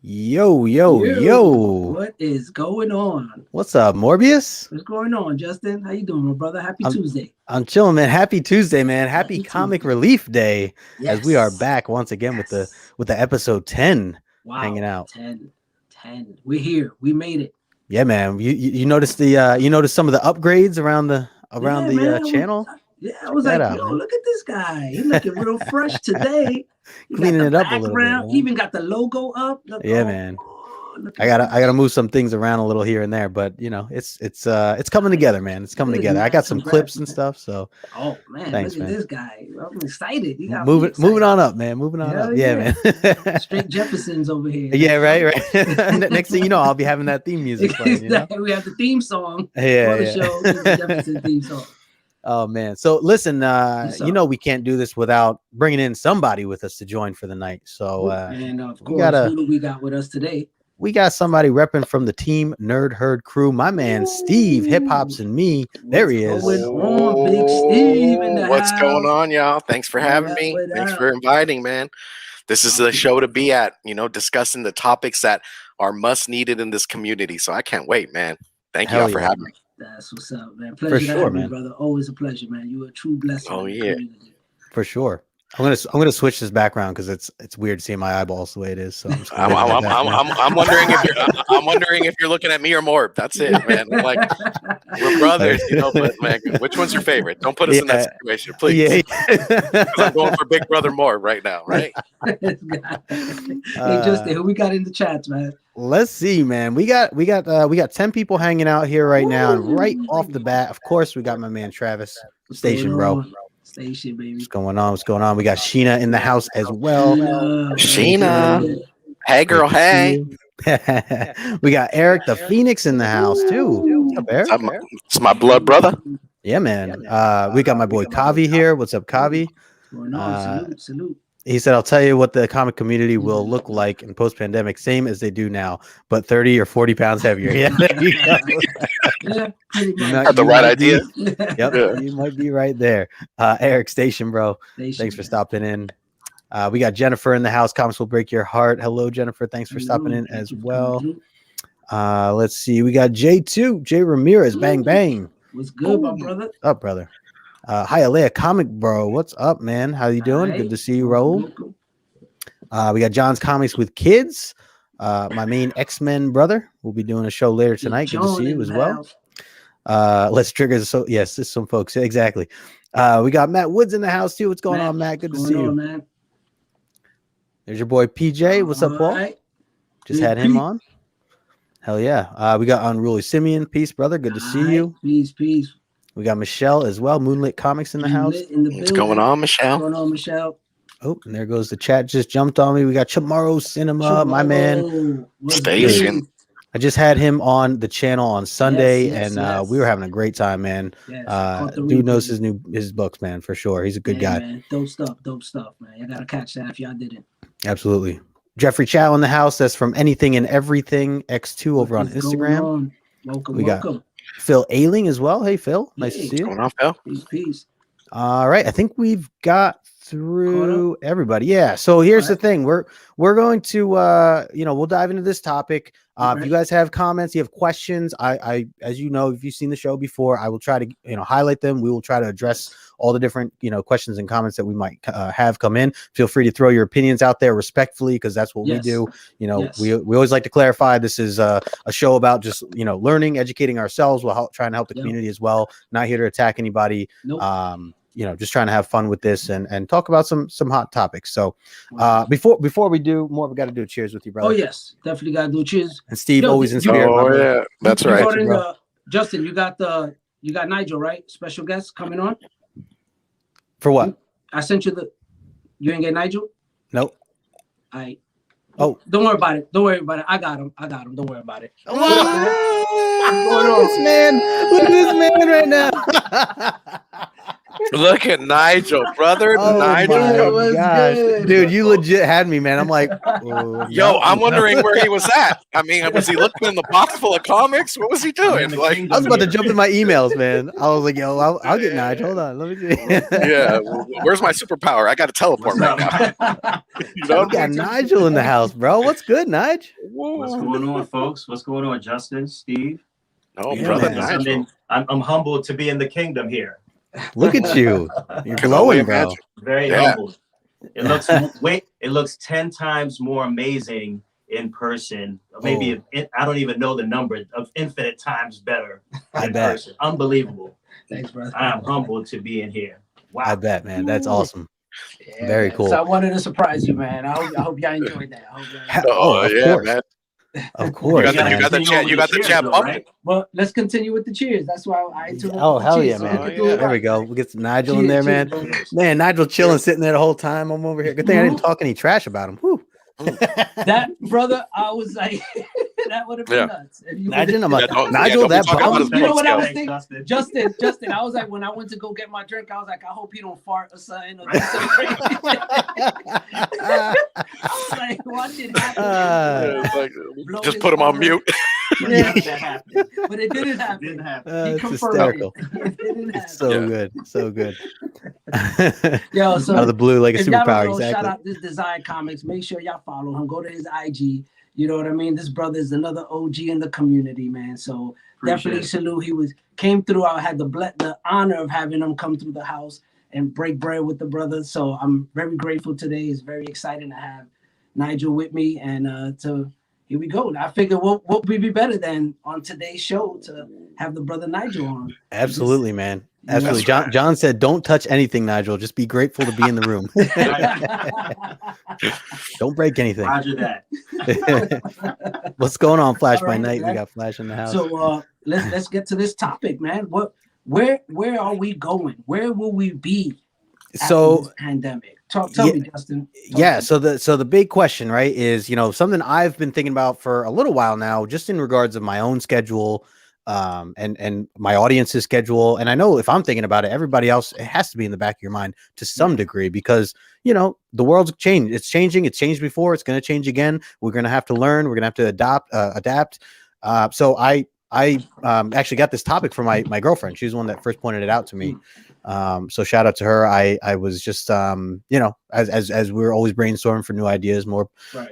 Yo, yo, yo. What is going on? What's up, Morbius? What's going on, Justin? How you doing, my brother? Happy Tuesday. I'm chilling, man. Happy Tuesday, man. Happy Comic Relief Day. Yes. As we are back once again with the episode 10 hanging out. 10. We're here. We made it. Yeah, man. You noticed you noticed some of the upgrades around the channel? I was like, yo, look at this guy. He's looking real fresh today. Cleaning it up a little bit. He even got the logo up. Yeah, man. I gotta move some things around a little here and there, but you know, it's coming together, man. It's coming together. I got some clips and stuff. So man, thanks, look at this guy. I'm excited. Moving on up, man. Moving on up. Yeah, man. Straight Jeffersons over here. Yeah, right. Next thing you know, I'll be having that theme music playing. You know? We have the theme song for the show. The Jefferson theme song. Oh man. So listen, you know we can't do this without bringing in somebody with us to join for the night. So and of course, who do we got with us today? We got somebody repping from the Team Nerd Herd crew. My man Steve, Hip Hops and Me. There he is. What's going on, Big Steve in the What's house? going on, y'all? Thanks for having me. Thanks for inviting, man. This is the show to be at, you know, discussing the topics that are must needed in this community. So I can't wait, man. Thank you all for having me. That's what's up, man. Pleasure to have you, brother. Always a pleasure, man. You are a true blessing. Oh yeah, for sure. I'm gonna switch this background because it's weird seeing my eyeballs the way it is. So I'm wondering if you're looking at me or Morb. That's it, man. Like we're brothers, you know. But man, which one's your favorite? Don't put us in that situation, please. Yeah. I'm going for Big Brother Morb right now, right? Hey, Justin, who we got in the chats, man? Let's see, man. We got 10 people hanging out here right now, and right off the bat, of course, we got my man Travis. Station, bro. Station, baby. What's going on? We got Sheena in the house as well. Sheena. Hey, girl. Hey. We got Eric the Phoenix in the house too. What's up, Eric? It's my blood brother. Yeah, man. We got my boy Kavi here. What's up, Kavi? Salute. He said, I'll tell you what the comic community will look like in post-pandemic, same as they do now, but 30 or 40 pounds heavier. Yeah, there you go. Had the right idea. Yep, you might be right there. Eric Station, bro. Thanks for stopping in. We got Jennifer in the house. Comics will break your heart. Hello, Jennifer. Thanks for stopping in as well. Let's see. We got J2, Jay Ramirez. Bang, bang. What's good, my brother? What's up, brother? Hi, Alea Comic Bro. What's up, man? How you doing? Good to see you, Raul. We got John's Comics with Kids. My main X-Men brother. We'll be doing a show later tonight. Good to see you as well. Let's trigger. So yes, there's some folks. Exactly. We got Matt Woods in the house too. What's going on, Matt? Good to see you. Man? There's your boy PJ. What's up, Paul? Just had him on. Hell yeah. We got Unruly Simeon. Peace, brother. Good to see you. Peace. We got Michelle as well. Moonlit Comics in the house. What's going on, Michelle? What's going on, Michelle? Oh, and there goes the chat. Just jumped on me. We got Tomorrow Cinema, my man. Station. I just had him on the channel on Sunday, and we were having a great time, man. Dude knows his books, man, for sure. He's a good guy. Man. Dope stuff, man. You gotta catch that if y'all didn't. Absolutely. Jeffrey Chow in the house. That's from Anything and Everything X2 over on Instagram. Welcome. Got Phil Ailing as well. Hey, Phil. Nice to see you. What's going on, Phil? Peace. All right. I think we've got through everybody. Yeah. So here's the thing. We're going to we'll dive into this topic. If you guys have comments, you have questions, I as you know, if you've seen the show before, I will try to highlight them. We will try to address all the different questions and comments that we might have come in. Feel free to throw your opinions out there respectfully, because that's what we do. We always like to clarify this is a show about just learning, educating ourselves while trying to help the community as well. Not here to attack anybody. Nope. Just trying to have fun with this and talk about some hot topics. So before we do more, we got to do a cheers with you, brother. Oh yes, definitely got to do a cheers. And Steve always in spirit. Oh yeah, that's right. Justin, you got Nigel, right? Special guest coming on. For what? I sent you you ain't get Nigel? Nope. Don't worry about it. I got him. Don't worry about it. Look at this man right now. Look at Nigel, brother. Oh Nigel. my gosh, dude, you legit had me, man. I'm like, yo, I'm wondering where he was at. I mean, was he looking in the box full of comics? What was he doing? Like, I was about to jump in my emails, man. I was like, yo, I'll get Nigel. Hold on, let me see. Yeah, where's my superpower? I got to teleport right now. You know? We got Nigel in the house, bro. What's good, Nigel? What's going on, folks? What's going on, Justin, Steve? Oh, yeah, brother, Nigel. I'm humbled to be in the kingdom here. Look at you. You're glowing, bro. Very humbled. It looks 10 times more amazing in person. Maybe I don't even know the number of infinite times better in person. Unbelievable. Thanks, brother. I am humbled to be in here. Wow. I bet, man. That's awesome. Yeah, very man. cool. So I wanted to surprise you, man. I hope y'all enjoyed that. Yeah, man. Of course. You got the chat up. Right? Well, let's continue with the cheers. That's why I interrupted. Oh, hell yeah, So man. There we go. We'll get some Nigel in there, man. Cheers. Man, Nigel chilling, sitting there the whole time. I'm over here. Good thing I didn't talk any trash about him. Whew. That, brother, I was like, that would have been nuts. Imagine I'm like, Nigel, that you know what I was thinking? Justin, I was like, when I went to go get my drink, I was like, I hope he don't fart or something or do something crazy. I was like, watch it happen. Just put him on mute. Yeah, that happened. But it didn't happen. It's hysterical. It's so good. So good. Yo, so out of the blue, like a superpower. Exactly. Shout out this Design Comics. Make sure y'all follow him. Go to his IG. You know what I mean? This brother is another OG in the community, man. So definitely salute. He came through. I had the honor of having him come through the house and break bread with the brother. So I'm very grateful today. It's very exciting to have Nigel with me, and here we go. I figure what would be better than on today's show to have the brother Nigel on. Absolutely, man. Absolutely. John said, don't touch anything, Nigel. Just be grateful to be in the room. Don't break anything. Roger that. What's going on, Flash by Night? We got Flash in the house. So let's get to this topic, man. Where are we going? Where will we be after this pandemic? Tell me, Justin. So the big question, right, is, something I've been thinking about for a little while now, just in regards of my own schedule, and my audience's schedule. And I know if I'm thinking about it, everybody else, it has to be in the back of your mind to some degree, because the world's changed. It's changing. It's changed before. It's going to change again. We're going to have to learn. We're going to have to adapt. So I actually got this topic from my girlfriend. She's the one that first pointed it out to me. So shout out to her. I was just, as we're always brainstorming for new ideas more, right.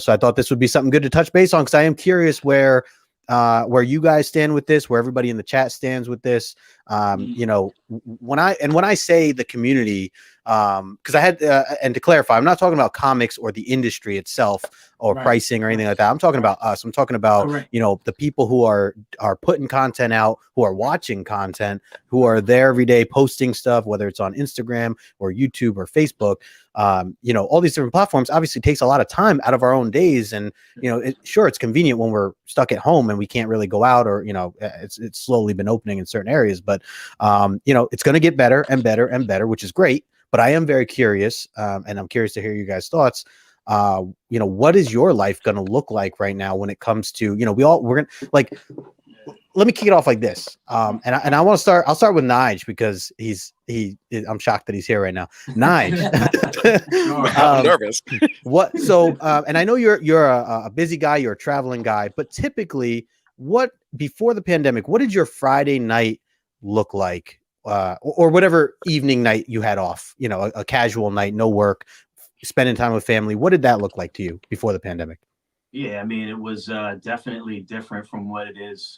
So I thought this would be something good to touch base on, because I am curious where you guys stand with this, where everybody in the chat stands with this. When I say the community, because I had, and to clarify, I'm not talking about comics or the industry itself or pricing or anything like that. I'm talking about us. I'm talking about, the people who are putting content out, who are watching content, who are there every day posting stuff, whether it's on Instagram or YouTube or Facebook. All these different platforms obviously takes a lot of time out of our own days. And, it's convenient when we're stuck at home and we can't really go out, or, it's slowly been opening in certain areas, but, it's going to get better and better and better, which is great. But I am very curious, and I'm curious to hear you guys' thoughts. What is your life going to look like right now when it comes to, we're going to, like, let me kick it off like this. And I want to start, I'll start with Nige, because I'm shocked that he's here right now. Nige. I'm nervous. And I know you're a busy guy, you're a traveling guy, but typically before the pandemic, what did your Friday night look like? Or whatever evening night you had off, a casual night, no work, spending time with family. What did that look like to you before the pandemic? Yeah, I mean, it was definitely different from what it is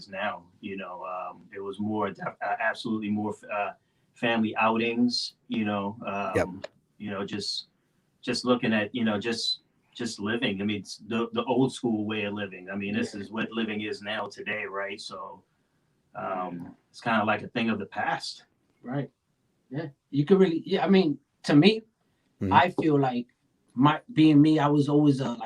now. It was more absolutely more family outings. Just looking at just living. I mean, it's the old school way of living. I mean, this is what living is now today, right? So it's kind of like a thing of the past. Right. Yeah. You could really, I mean, to me, I feel like being me, I was always a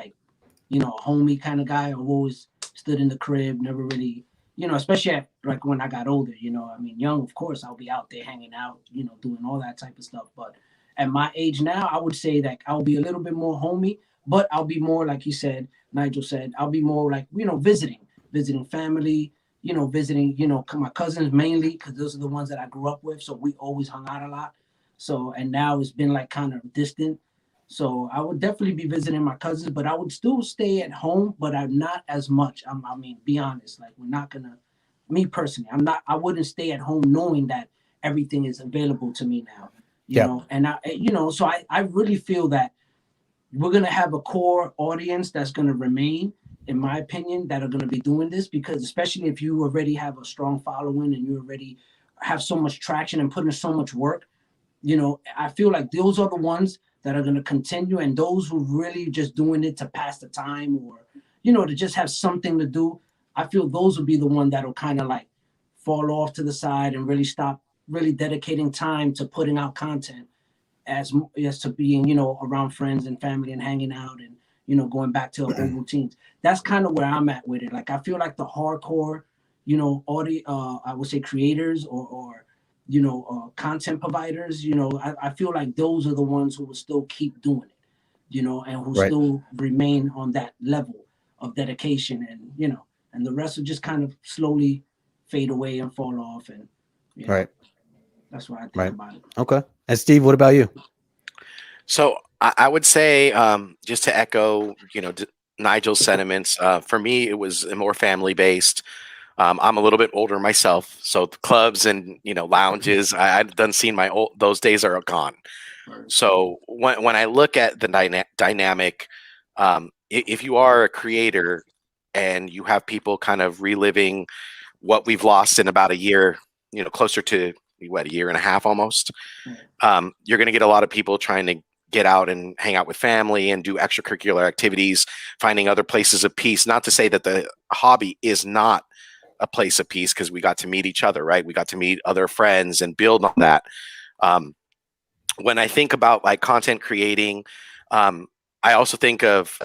homie kind of guy. I've always stood in the crib, never really, especially like when I got older, young, of course, I'll be out there hanging out, doing all that type of stuff. But at my age now, I would say that I'll be a little bit more homey, but I'll be more, like he said, Nigel said, I'll be more like, visiting family, visiting, my cousins mainly, because those are the ones that I grew up with. So we always hung out a lot. So, and now it's been like kind of distant. So I would definitely be visiting my cousins, but I would still stay at home, but I'm not as much. I mean, be honest, like we're not gonna, me personally, I wouldn't stay at home knowing that everything is available to me now, you know, and so I really feel that we're going to have a core audience that's going to remain, in my opinion, that are going to be doing this, because especially if you already have a strong following and you already have so much traction and put in so much work, I feel like those are the ones that are going to continue, and those who really just doing it to pass the time or, to just have something to do, I feel those will be the one that'll kind of like fall off to the side and really stop really dedicating time to putting out content as to being, around friends and family and hanging out and, going back to old routines. That's kind of where I'm at with it. Like, I feel like the hardcore, audio, I would say creators or content providers, I feel like those are the ones who will still keep doing it, and who still remain on that level of dedication, and the rest will just kind of slowly fade away and fall off. And, that's what I think about it. Okay. And Steve, what about you? So I would say, just to echo, Nigel's sentiments, for me, it was more family based. I'm a little bit older myself, so the clubs and lounges, I've done seen those days are gone. So when I look at the dynamic, if you are a creator and you have people kind of reliving what we've lost in about a year, closer to a year and a half almost, you're going to get a lot of people trying to get out and hang out with family and do extracurricular activities, finding other places of peace. Not to say that the hobby is not a place of peace, because we got to meet each other, right? We got to meet other friends and build on that. When I think about like content creating, I also think of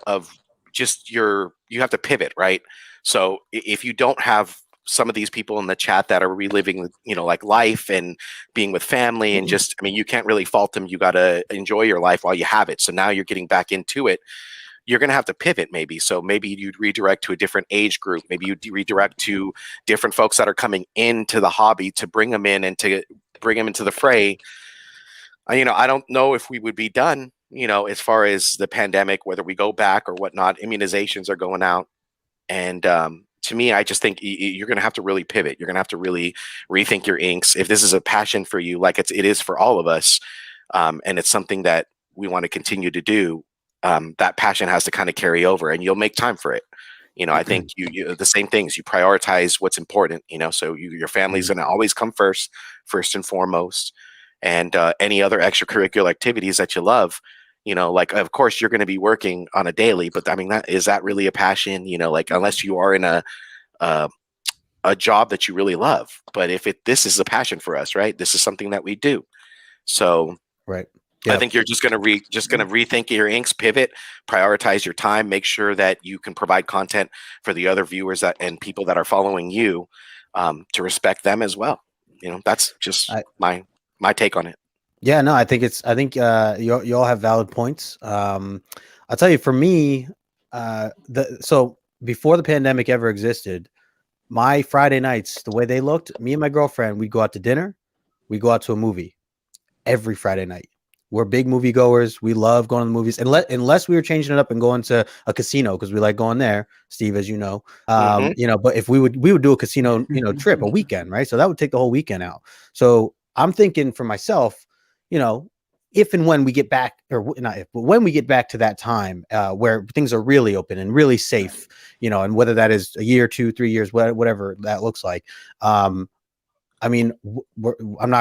just you have to pivot, right? So if you don't have some of these people in the chat that are reliving, like life and being with family and just, you can't really fault them. You got to enjoy your life while you have it. So now you're getting back into it. You're going to have to pivot maybe. So maybe you'd redirect to a different age group. Maybe you'd redirect to different folks that are coming into the hobby to bring them in and to bring them into the fray. I don't know if we would be done, as far as the pandemic, whether we go back or whatnot. Immunizations are going out. And, to me, I just think you're going to have to really pivot. You're going to have to really rethink your inks. If this is a passion for you, like it is for all of us, and it's something that we want to continue to do, that passion has to kind of carry over, and you'll make time for it. I think you the same things. You prioritize what's important. So your family's going to always come first and foremost, and any other extracurricular activities that you love. Like, of course you're going to be working on a daily, but is that really a passion? Like, unless you are in a job that you really love. But if this is a passion for us, right? This is something that we do. So, right. I think you're just going to rethink your inks, pivot, prioritize your time, make sure that you can provide content for the other viewers and people that are following you, to respect them as well. That's just my take on it. Yeah, no, I think you all have valid points. I'll tell you, for me, so before the pandemic ever existed, my Friday nights, the way they looked, me and my girlfriend, we'd go out to dinner, we go out to a movie every Friday night. We're big movie goers. We love going to the movies, unless we were changing it up and going to a casino, because we like going there, Steve, as you know. But if we would do a casino, trip, a weekend, right? So that would take the whole weekend out. So I'm thinking for myself, if and when we get back, or not if, but when we get back to that time where things are really open and really safe, and whether that is a year, 2, 3 years, whatever that looks like. I'm not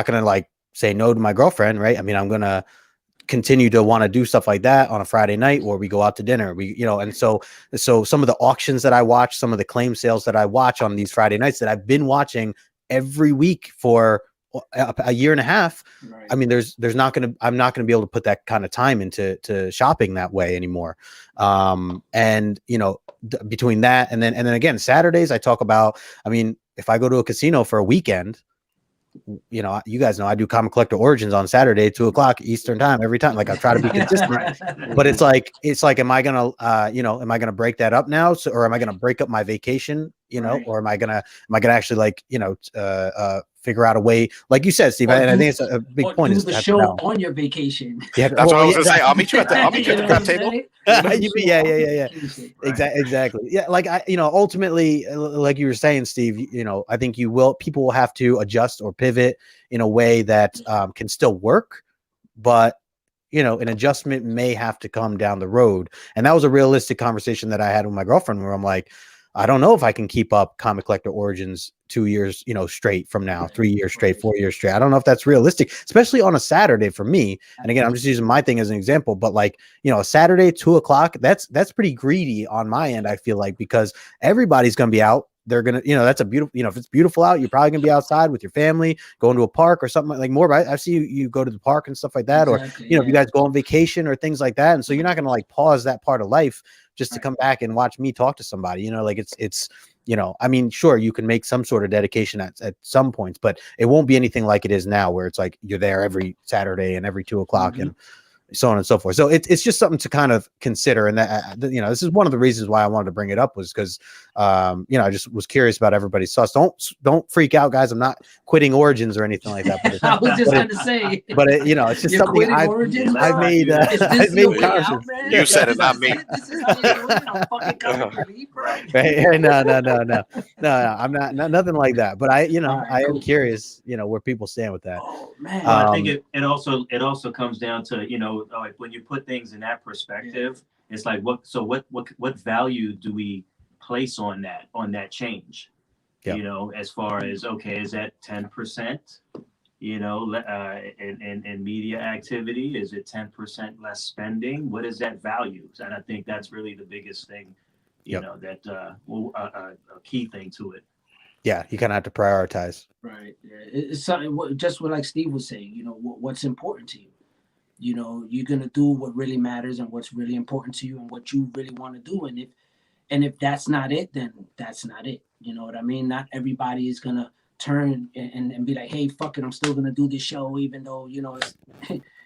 going to like say no to my girlfriend, right? I'm going to continue to want to do stuff like that on a Friday night, or we go out to dinner, and so some of the auctions that I watch, some of the claim sales that I watch on these Friday nights that I've been watching every week for a year and a half. Right. I'm not going to be able to put that kind of time into shopping that way anymore. Between that and then again, Saturdays I talk about, if I go to a casino for a weekend, you guys know I do Comic Collector Origins on Saturday, 2:00 Eastern time every time. Like, I try to be consistent, but it's like, am I gonna break that up now? Or am I gonna break up my vacation you know, or am I gonna actually like, you know, figure out a way, like you said, Steve, and I think it's a big point. Do the show on your vacation. Yeah, that's what I was gonna say. I'll meet you at the crab table. Yeah. Exactly. Yeah, like you know, ultimately, like you were saying, Steve, you know, I think people will have to adjust or pivot in a way that can still work, but you know, an adjustment may have to come down the road. And that was a realistic conversation that I had with my girlfriend, where I'm like, I don't know if I can keep up Comic Collector Origins 2 years, you know, straight from now, 3 years straight, 4 years straight. I don't know if that's realistic, especially on a Saturday for me. And again, I'm just using my thing as an example, but like, you know, a Saturday, 2:00, that's pretty greedy on my end, I feel like, because everybody's going to be out. They're going to, you know, that's a beautiful, you know, if it's beautiful out, you're probably going to be outside with your family, going to a park or something like more. I see you go to the park and stuff like that, exactly, or, you know, if you guys go on vacation or things like that. And so you're not going to like pause that part of life just to come back and watch me talk to somebody, you know, like it's, you know, I mean, sure, you can make some sort of dedication at some points, but it won't be anything like it is now, where it's like you're there every Saturday and every 2:00 and so on and so forth. So it's just something to kind of consider. And that, you know, this is one of the reasons why I wanted to bring it up, was because, you know, I just was curious about everybody's thoughts. Don't freak out, guys. I'm not quitting Origins or anything like that. But I was just going to say, but it, you know, it's just something I've made. I've made conscious. You said it, not me. This is how you're doing. I'm fucking coming for me, bro. No, I'm not nothing like that. But I, you know, I am curious, you know, where people stand with that. Oh man, I think it also comes down to, you know, like when you put things in that perspective, it's like what value do we place on that change? You know, as far as, okay, is that 10%, you know, in media activity? Is it 10% less spending? What is that value? And I think that's really the biggest thing, you know, that a key thing to it. Yeah, you kind of have to prioritize. Right. Yeah. It's something, just what like Steve was saying, you know, what's important to you. You know, you're going to do what really matters and what's really important to you and what you really want to do. And if that's not it, then that's not it. You know what I mean? Not everybody is going to turn and be like, hey, fuck it, I'm still going to do this show, even though, you know, it's,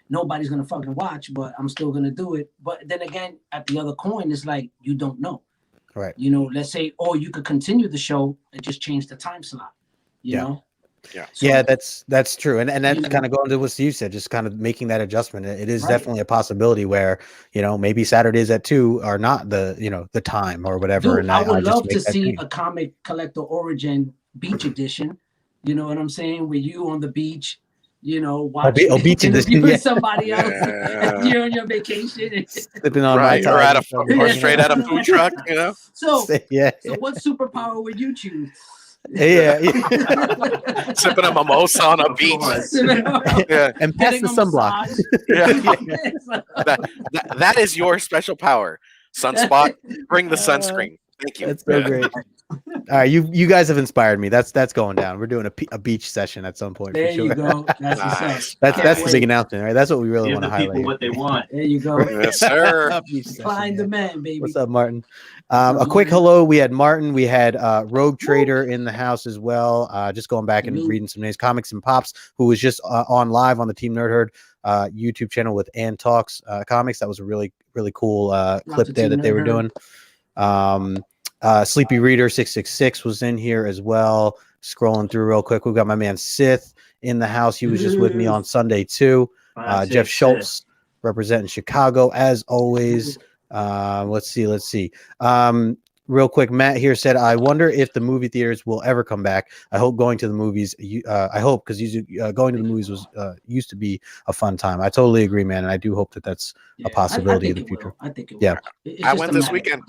nobody's going to fucking watch, but I'm still going to do it. But then again, at the other coin, it's like, you don't know. Right. You know, let's say, oh, you could continue the show and just change the time slot, you know? Yeah. So, yeah, that's true. And that's kind of going to what you said, just kind of making that adjustment. It is definitely a possibility where, you know, maybe Saturdays at 2 are not the, you know, the time or whatever. Dude, and I would love to see change. a Comic Collector Origin beach edition. You know what I'm saying? With you on the beach, you know, watching beach edition, with somebody else. And you're on your vacation. Sipping on right, or at or straight at a food truck, you know? So what superpower would you choose? Yeah. Sipping a mimosa on a beach. And pass the sunblock. That is your special power. Sunspot, bring the sunscreen. Thank you. That's so great. All right, you guys have inspired me. That's going down. We're doing a beach session at some point. There for sure. You go. That's what's up. That's the big announcement, right? That's what we really want to highlight. People what they want. There you go. Yes, sir. Supply and demand, baby. What's up, Martin? A quick hello. We had Martin. We had Rogue Trader in the house as well. Just going back and reading some names. Comics and Pops, who was just on live on the Team Nerd Herd YouTube channel with Ann Talks Comics. That was a really, really cool clip there that they were doing. Sleepy Reader 666 was in here as well. Scrolling through real quick, we've got my man Sith in the house. He was just with me on Sunday too. Jeff Schultz representing Chicago as always. Let's see. Real quick, Matt here said, I wonder if the movie theaters will ever come back. I hope going to the movies. I hope, because going to the movies was used to be a fun time. I totally agree, man, and I do hope that that's a possibility in the future. I think it will. Yeah, I went this weekend.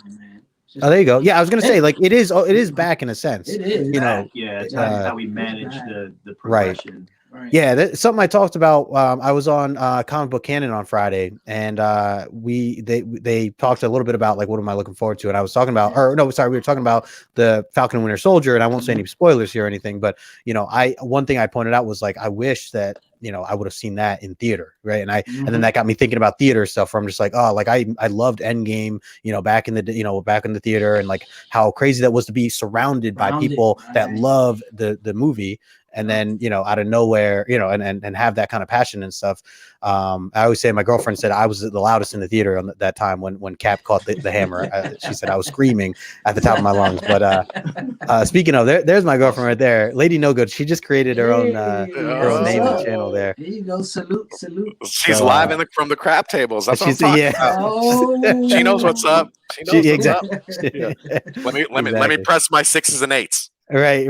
Oh, there you go. Yeah, I was gonna say, like, it is back in a sense. It is. You know, it's how we manage the progression. Right. Yeah, that's something I talked about. I was on Comic Book Canon on Friday, and they talked a little bit about, like, what am I looking forward to, and I was talking about, we were talking about the Falcon and Winter Soldier, and I won't say any spoilers here or anything, but you know, one thing I pointed out was, like, I wish that, you know, I would have seen that in theater, right? And and then that got me thinking about theater stuff, where I'm just like, oh, like I loved Endgame, you know, back in the theater, and like how crazy that was to be surrounded by people that love the movie. and then, you know, out of nowhere, you know, and have that kind of passion and stuff. I always say, my girlfriend said I was the loudest in the theater on that time when Cap caught the hammer. She said I was screaming at the top of my lungs. But speaking of, there's my girlfriend right there, Lady No Good. She just created her own name and channel there. There you go. Salute. She's So, live from the crap tables. That's what I'm talking about. Oh. She knows what's up. She knows what's exactly. up. Yeah. Let me press my 6s and 8s. Right.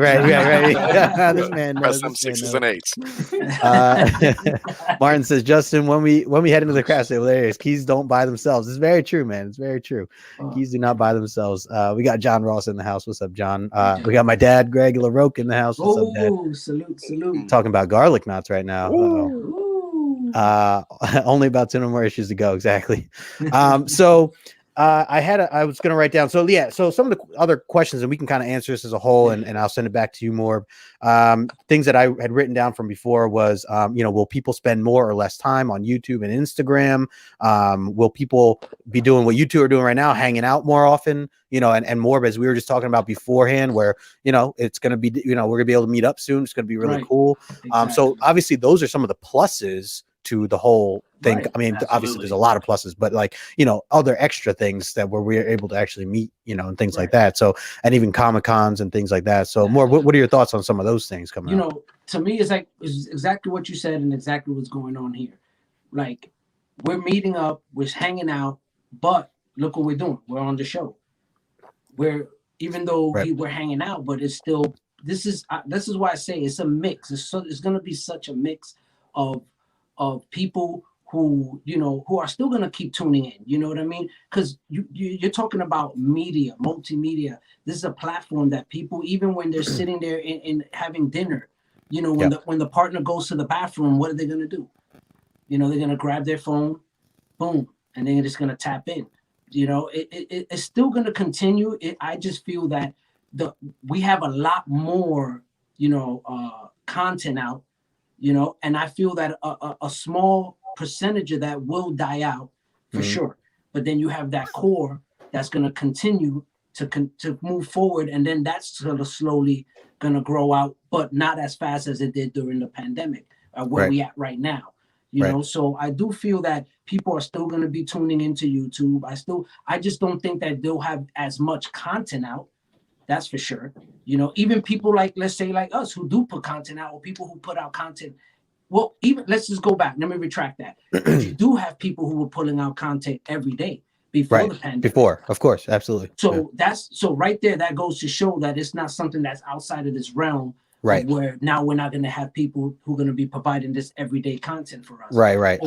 This man knows. Press them 6s and 8s. Martin says, Justin, when we head into the craft table, there is keys don't buy themselves. It's very true, man. It's very true. Keys do not buy themselves. We got John Ross in the house. What's up, John? We got my dad, Greg LaRoque, in the house. What's up, Dad? Salute. Talking about garlic knots right now. Only about 10 or more issues to go. Exactly. I was going to write down. So yeah, so some of the other questions, and we can kind of answer this as a whole, and I'll send it back to you more. Things that I had written down from before was, you know, will people spend more or less time on YouTube and Instagram? Will people be doing what you two are doing right now, hanging out more often, you know, and more, as we were just talking about beforehand, where, you know, it's going to be, you know, we're gonna be able to meet up soon. It's going to be really cool. Exactly. So obviously those are some of the pluses to the whole thing. Right, I mean, obviously there's a lot of pluses, but like, you know, other extra things that we're able to actually meet, you know, and things like that. So, and even Comic-Cons and things like that. So more, what are your thoughts on some of those things coming up? You know, to me, it's exactly what you said and exactly what's going on here. Like, we're meeting up, we're hanging out, but look what we're doing. We're on the show. Even though we're hanging out, but it's still, this is why I say it's a mix. It's going to be such a mix of people who, you know, who are still going to keep tuning in. You know what I mean? Because you're talking about media, multimedia. This is a platform that people, even when they're sitting there and having dinner, you know, when the partner goes to the bathroom, what are they going to do? You know, they're going to grab their phone, boom, and they're just going to tap in. You know, it's still going to continue. I just feel that we have a lot more, you know, content out, you know, and I feel that a small percentage of that will die out for sure. But then you have that core that's going to continue to move forward, and then that's sort of slowly going to grow out, but not as fast as it did during the pandemic, where we at right now. You know, so I do feel that people are still going to be tuning into YouTube. I just don't think that they'll have as much content out. That's for sure. You know, even people like, let's say like us, who do put content out, or people who put out content. Well, even let's just go back. Let me retract that. You do have people who were pulling out content every day before the pandemic. Before, of course, absolutely. So so right there, that goes to show that it's not something that's outside of this realm. Right. Where now we're not going to have people who are going to be providing this everyday content for us. Right.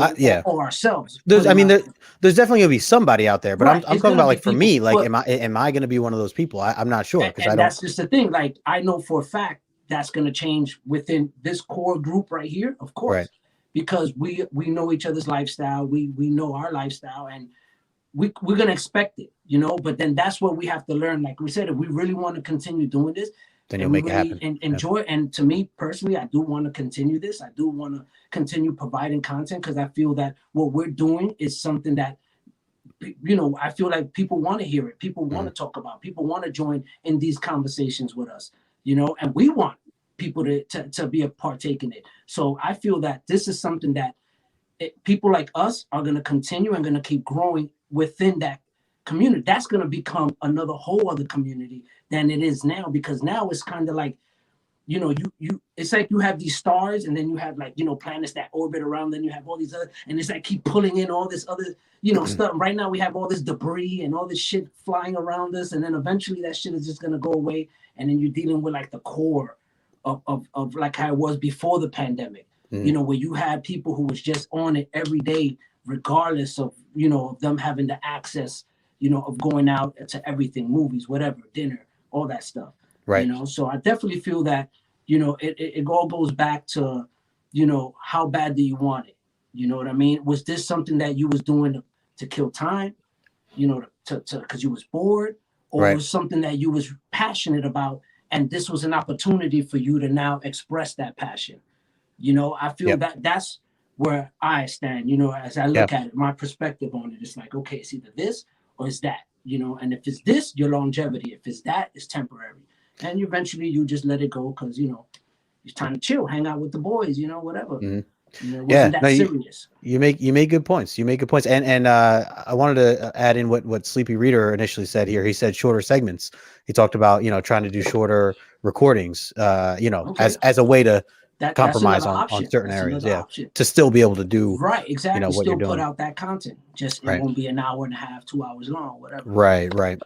Or ourselves. There's definitely going to be somebody out there, but I'm talking about like for people, me, like, am I going to be one of those people? I'm not sure, because that's just the thing. Like, I know for a fact that's going to change within this core group right here, of course, because we know each other's lifestyle. We know our lifestyle, and we're going to expect it, you know, but then that's what we have to learn. Like we said, if we really want to continue doing this, then you'll make it happen. And enjoy. And to me personally, I do want to continue this. I do want to continue providing content, because I feel that what we're doing is something that, you know, I feel like people want to hear it. People want to talk about. People want to join in these conversations with us, you know, and we want people to be a partake in it. So I feel that this is something that people like us are going to continue and going to keep growing within that community. That's going to become another whole other community than it is now, because now it's kind of like, you know, you it's like you have these stars, and then you have, like, you know, planets that orbit around, then you have all these other, and it's like keep pulling in all this other, you know, stuff. Right now we have all this debris and all this shit flying around us, and then eventually that shit is just going to go away, and then you're dealing with like the core of like how it was before the pandemic, you know, where you had people who was just on it every day, regardless of, you know, of them having the access, you know, of going out to everything, movies, whatever, dinner, all that stuff. Right. You know, so I definitely feel that, you know, it all goes back to, you know, how bad do you want it? You know what I mean? Was this something that you was doing to kill time, you know, to because you was bored, or was something that you was passionate about, and this was an opportunity for you to now express that passion? You know, I feel that that's where I stand, you know, as I look at it, my perspective on it. It's like, okay, it's either this or it's that, you know, and if it's this, your longevity. If it's that, it's temporary. And eventually you just let it go, because, you it's time to chill, hang out with the boys, you know, whatever. Mhm. You know, it wasn't that serious. You make good points. You make good points. And I wanted to add in what Sleepy Reader initially said here. He said shorter segments. He talked about, you know, trying to do shorter recordings, you know, as a way to compromise on certain areas. Yeah. Option. To still be able to do exactly. You know, what still you're doing. put out that content. Just it won't be an hour and a half, 2 hours long, whatever. Right.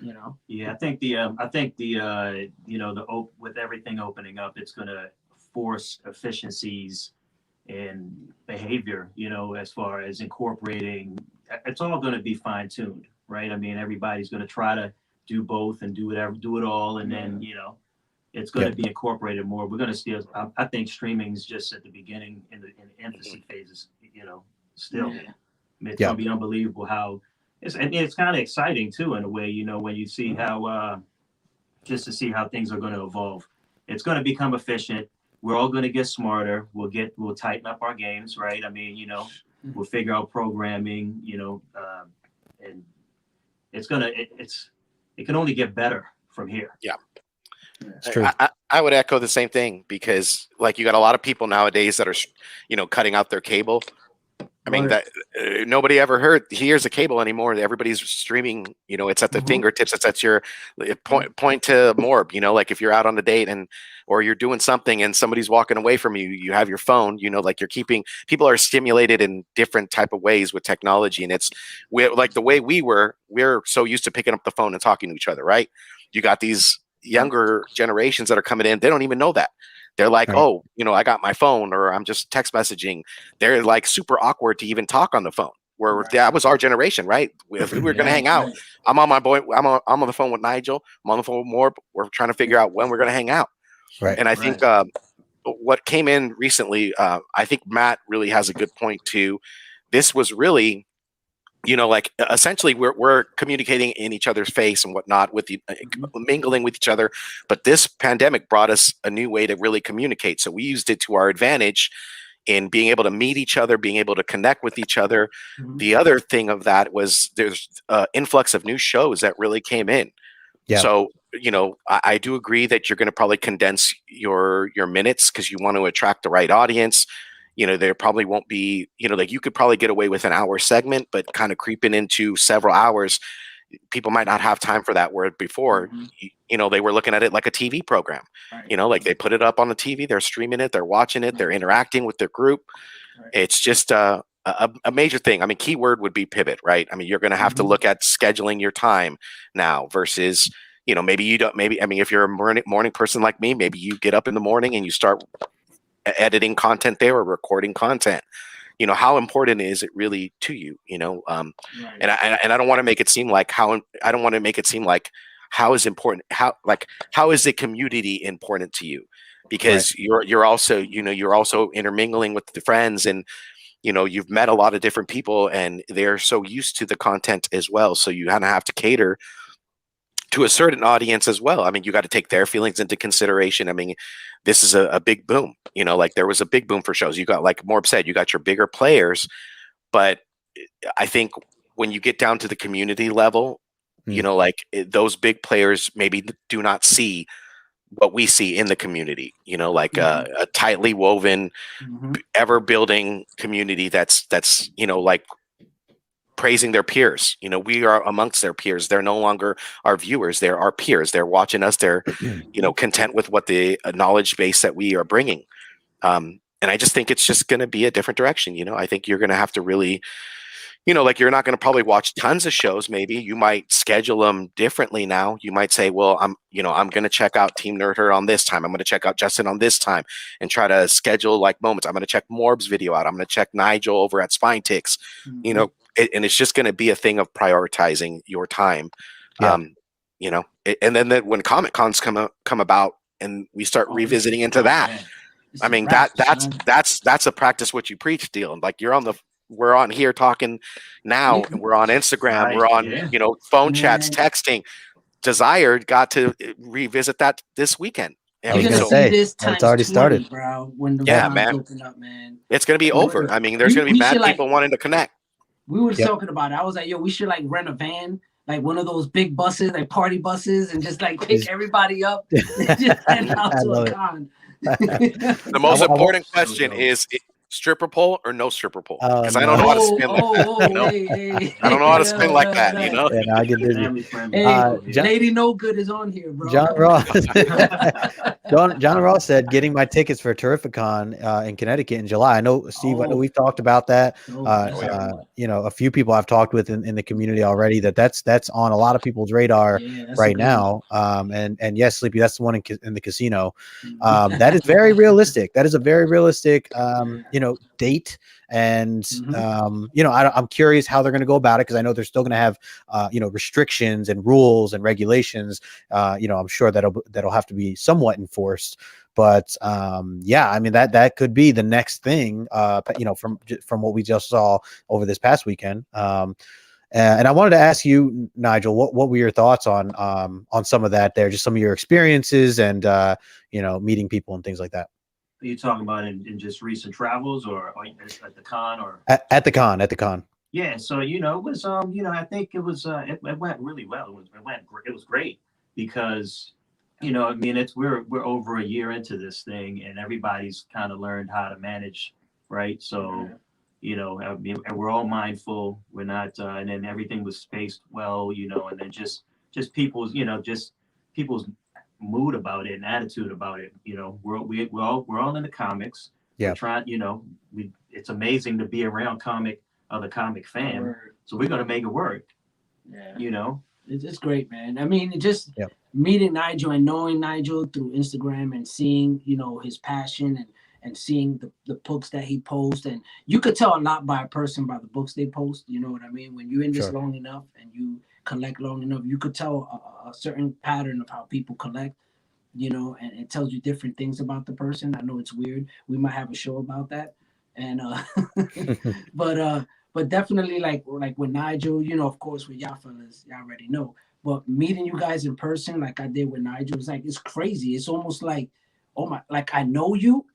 You know. Yeah, I think you know, with everything opening up, it's gonna force efficiencies in behavior, you know, as far as incorporating. It's all going to be fine-tuned, right? I mean, everybody's going to try to do both and do it all, and then, you know, it's going to be incorporated more. We're going to still, I think streaming is just at the beginning in the infancy phases, you know, still. I mean, it's going to be unbelievable how it's kind of exciting too, in a way, you know, when you see how just to see how things are going to evolve. It's going to become efficient. We're all going to get smarter. We'll tighten up our games, right? I mean, you know, we'll figure out programming, you know, and it can only get better from here. Yeah. It's true. I would echo the same thing, because like you got a lot of people nowadays that are, you know, cutting out their cable. I mean, that nobody ever hears a cable anymore. Everybody's streaming, you know, it's at the fingertips. It's at your point to Morb, you know, like if you're out on a date or you're doing something and somebody's walking away from you, you have your phone, you know, like people are stimulated in different type of ways with technology. And we're like the way we're so used to picking up the phone and talking to each other, right? You got these younger generations that are coming in. They don't even know that. They're like, oh, you know, I got my phone, or I'm just text messaging. They're like super awkward to even talk on the phone. Where that was our generation, right? If we were going to hang out, I'm on the phone with Nigel. I'm on the phone with Morb. We're trying to figure out when we're going to hang out. Right. And I think what came in recently, I think Matt really has a good point too. This was really, you know, like essentially we're communicating in each other's face and whatnot, with mingling with each other. But this pandemic brought us a new way to really communicate. So we used it to our advantage in being able to meet each other, being able to connect with each other. The other thing of that was there's an influx of new shows that really came in. Yeah. So, you know, I do agree that you're going to probably condense your minutes because you want to attract the right audience. You know, there probably won't be, you know, like you could probably get away with an hour segment, but kind of creeping into several hours, people might not have time for that. Where before, you know, they were looking at it like a TV program, you know, like they put it up on the TV, they're streaming it, they're watching it, they're interacting with their group. It's just a major thing. I mean, keyword would be pivot, right? I mean, you're going to have to look at scheduling your time now versus, you know, maybe you don't, I mean, if you're a morning person like me, maybe you get up in the morning and you start editing content there or recording content. You know, how important is it really to you? You know, and I don't want to make it seem like how is important, how is the community important to you? Because you're also, you know, you're also intermingling with the friends, and you know, you've met a lot of different people and they're so used to the content as well. So you kind of have to cater to a certain audience as well. I mean, you got to take their feelings into consideration. I mean, this is a big boom, you know, like there was a big boom for shows. You got, like Morb said, you got your bigger players, but I think when you get down to the community level, you know, like those big players maybe do not see what we see in the community, you know, like a tightly woven, ever building community that's, you know, like praising their peers. You know, we are amongst their peers. They're no longer our viewers. They're our peers. They're watching us. They're, you know, content with what the knowledge base that we are bringing. And I just think it's just going to be a different direction. You know, I think you're going to have to really, you know, like you're not going to probably watch tons of shows. Maybe you might schedule them differently now. You might say, well, I'm going to check out Team Nerd Herd on this time. I'm going to check out Justin on this time and try to schedule like moments. I'm going to check Morb's video out. I'm going to check Nigel over at Spine Ticks, you know, and it's just going to be a thing of prioritizing your time. You know, and then when Comic Cons come about and we start revisiting into that, I mean, that's a practice what you preach deal. Like we're on here talking now, and we're on Instagram, we're on, you know, phone chats, texting. Desired got to revisit that this weekend. I was gonna say it's already started, bro. When the man, open up, man, it's gonna be over. I mean, there's gonna be mad people wanting to connect. We were talking about it. I was like, yo, we should like rent a van, like one of those big buses, like party buses, and just like pick everybody up and just head out to a con. The most important question is stripper pole or no stripper pole? Because I don't know how to spin like that. You know? I don't know how to spin like that. You know? Yeah, no, I get dizzy. Lady No Good is on here, bro. John Ross. John Ross said, getting my tickets for Terrificon in Connecticut in July. I know, Steve, I know we've talked about that. You know, a few people I've talked with in the community already that's on a lot of people's radar right now. And yes, Sleepy, that's the one in the casino. That is very realistic. That is a very realistic, you know, date. And you know, I'm curious how they're going to go about it, because I know they're still going to have you know, restrictions and rules and regulations. You know, I'm sure that'll have to be somewhat enforced. But yeah, I mean, that could be the next thing. You know, from what we just saw over this past weekend. And I wanted to ask you, Nigel, what were your thoughts on some of that there, just some of your experiences and you know, meeting people and things like that. Are you talking about in just recent travels or at the con or at the con? Yeah, so you know, it was you know, I think it was it went really well. It was great because, you know, I mean, we're over a year into this thing and everybody's kind of learned how to manage, right? So, you know, I mean, and we're all mindful. We're not and then everything was spaced well, you know, and then just people's, you know, just people's mood about it and attitude about it. You know, we're all in the comics. Yeah, we're trying, you know, it's amazing to be around other comic fam, so we're gonna make it work. Yeah, you know, it's great, man. I mean, just meeting Nigel and knowing Nigel through Instagram and seeing, you know, his passion and seeing the books that he posts, and you could tell a lot by a person by the books they post. You know what I mean? When you're in this long enough and you collect long enough, you could tell a certain pattern of how people collect, you know, and it tells you different things about the person. I know it's weird. We might have a show about that. And but definitely like with Nigel, you know, of course with y'all fellas, y'all already know. But meeting you guys in person, like I did with Nigel, it's crazy. It's almost like, oh my, like I know you,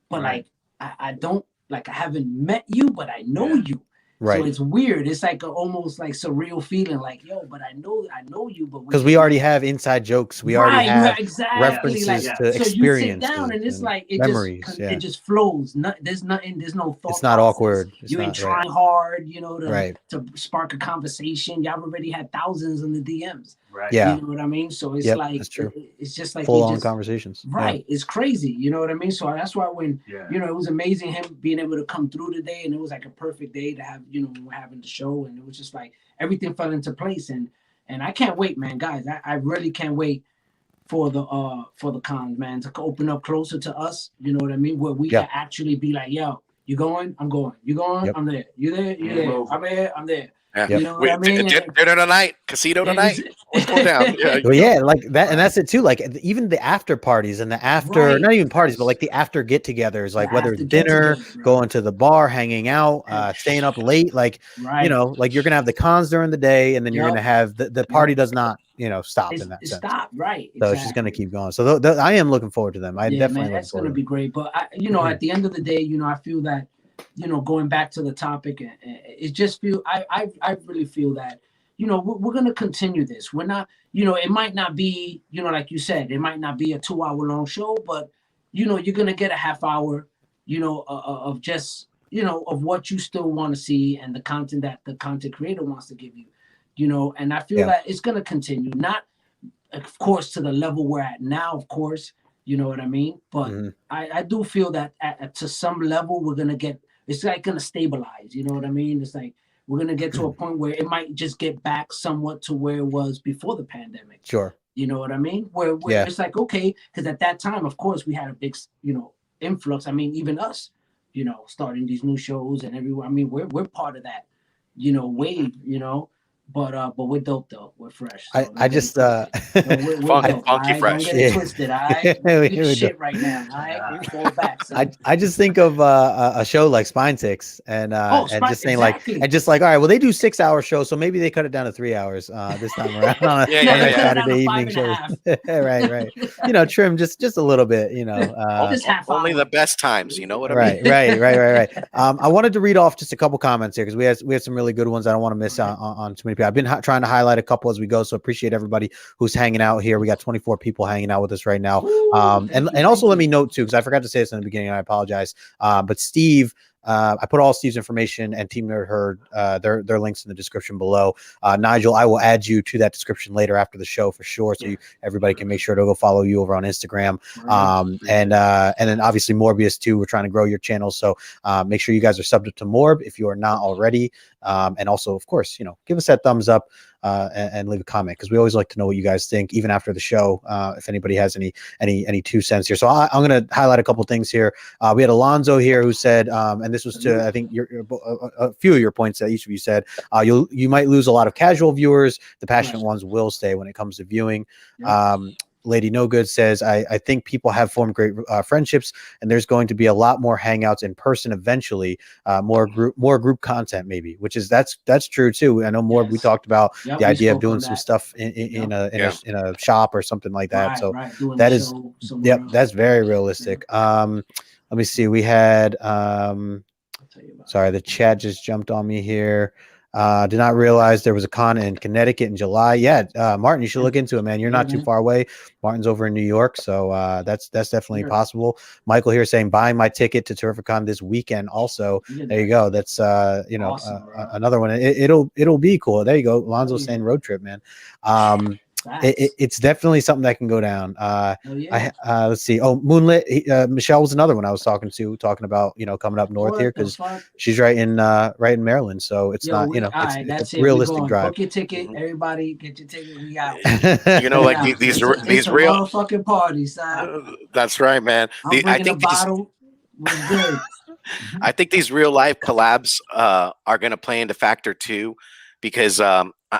but like I don't, like I haven't met you, but I know you. Right. So it's weird. It's like almost like surreal feeling, like, yo, but I know you, but because we already have inside jokes. We already have references to experience. So you sit down and it's like memories. It just flows. There's nothing. There's no thought. It's not awkward. You ain't trying hard, you know, to spark a conversation. Y'all already had thousands in the DMs. Right. Yeah. You know what I mean? So it's like that's true. It's just like full on conversations. Right. Yeah. It's crazy. You know what I mean? So that's why when you know, it was amazing him being able to come through today, and it was like a perfect day to have, you know, when we're having the show, and it was just like everything fell into place, and I can't wait, man, guys. I really can't wait for the cons, man, to open up closer to us. You know what I mean? Where we can actually be like, yo, you going? I'm going. You going? I'm there. You there? You there? I'm there. I'm there. Yeah. You know what I mean? Dinner tonight, casino tonight. What's going down? Well, yeah, like that, and that's it too. Like even the after parties and the after, not even parties, but like the after get-togethers, like whether it's dinner, going to the bar, hanging out, staying up late, like you know, like you're gonna have the cons during the day, and then you're gonna have the party does not, you know, stop in that sense. Stop, right? So it's just gonna keep going. So I am looking forward to them. I definitely. That's gonna be great. But you know, at the end of the day, you know, I feel that, you know, going back to the topic, it just feel I really feel that, you know, we're going to continue this. We're not, you know, it might not be, you know, like you said, it might not be a 2-hour long show, but, you know, you're going to get a half hour, you know, of just, you know, of what you still want to see and the content that the content creator wants to give you, you know, and I feel that it's going to continue, not, of course, to the level we're at now, of course, you know what I mean? But I do feel that to some level, we're going to get, it's like going to stabilize, you know what I mean? It's like, we're going to get to a point where it might just get back somewhat to where it was before the pandemic. Sure. You know what I mean? Where it's like, okay, because at that time, of course, we had a big, you know, influx. I mean, even us, you know, starting these new shows and everyone. I mean, we're part of that, you know, wave, you know. But we're dope though. We're fresh. So I just we're funky fresh. Don't get it twisted. Shit right now. Fall back. So. I just think of a show like Spine Six and just saying and just like, all right, well, they do 6-hour shows, so maybe they cut it down to 3 hours this time around on a Saturday evening show. right. You know, trim just a little bit. You know, only the best times. You know what I mean? Right. I wanted to read off just a couple comments here because we had some really good ones. I don't want to miss out on too many people. I've been trying to highlight a couple as we go, so appreciate everybody who's hanging out here. We got 24 people hanging out with us right now. And also let me note too, because I forgot to say this in the beginning, and I apologize. But Steve, I put all Steve's information and Team Nerd Herd, their links in the description below. Nigel, I will add you to that description later after the show for sure, so everybody can make sure to go follow you over on Instagram. And then obviously Morbius too. We're trying to grow your channel, so make sure you guys are subbed to Morb if you are not already. And also, of course, give us that thumbs up and leave a comment, because we always like to know what you guys think, even after the show. If anybody has any 2 cents here, so I'm going to highlight a couple things here. We had Alonzo here who said, and this was to I think a few of your points that each of you said. You might lose a lot of casual viewers. The passionate ones will stay when it comes to viewing. Lady No Good says, I think people have formed great friendships, and there's going to be a lot more hangouts in person eventually, more group content maybe, which is that's true too. I know more. We talked about the idea of doing some stuff in a shop or something like that. So that is that's very realistic. Let me see. We had sorry, the chat just jumped on me here. Did not realize there was a con in Connecticut in July. Yeah, Martin, you should look into it, man. You're not too far away. Martin's over in New York, so that's definitely possible. Michael here saying buying my ticket to Terrificon this weekend. Also, there you go. That's awesome, another one. It'll be cool. There you go. Alonzo saying road trip, man. It's definitely something that can go down. Let's see. Oh, Moonlit. Michelle was another one I was talking about, coming up north here, because she's right in Maryland. So it's not, it's a realistic drive. Book your ticket, everybody. Get your ticket. We out. Like these real fucking parties. That's right, man. I think bottle was good. I think these real life collabs are going to play into factor too, because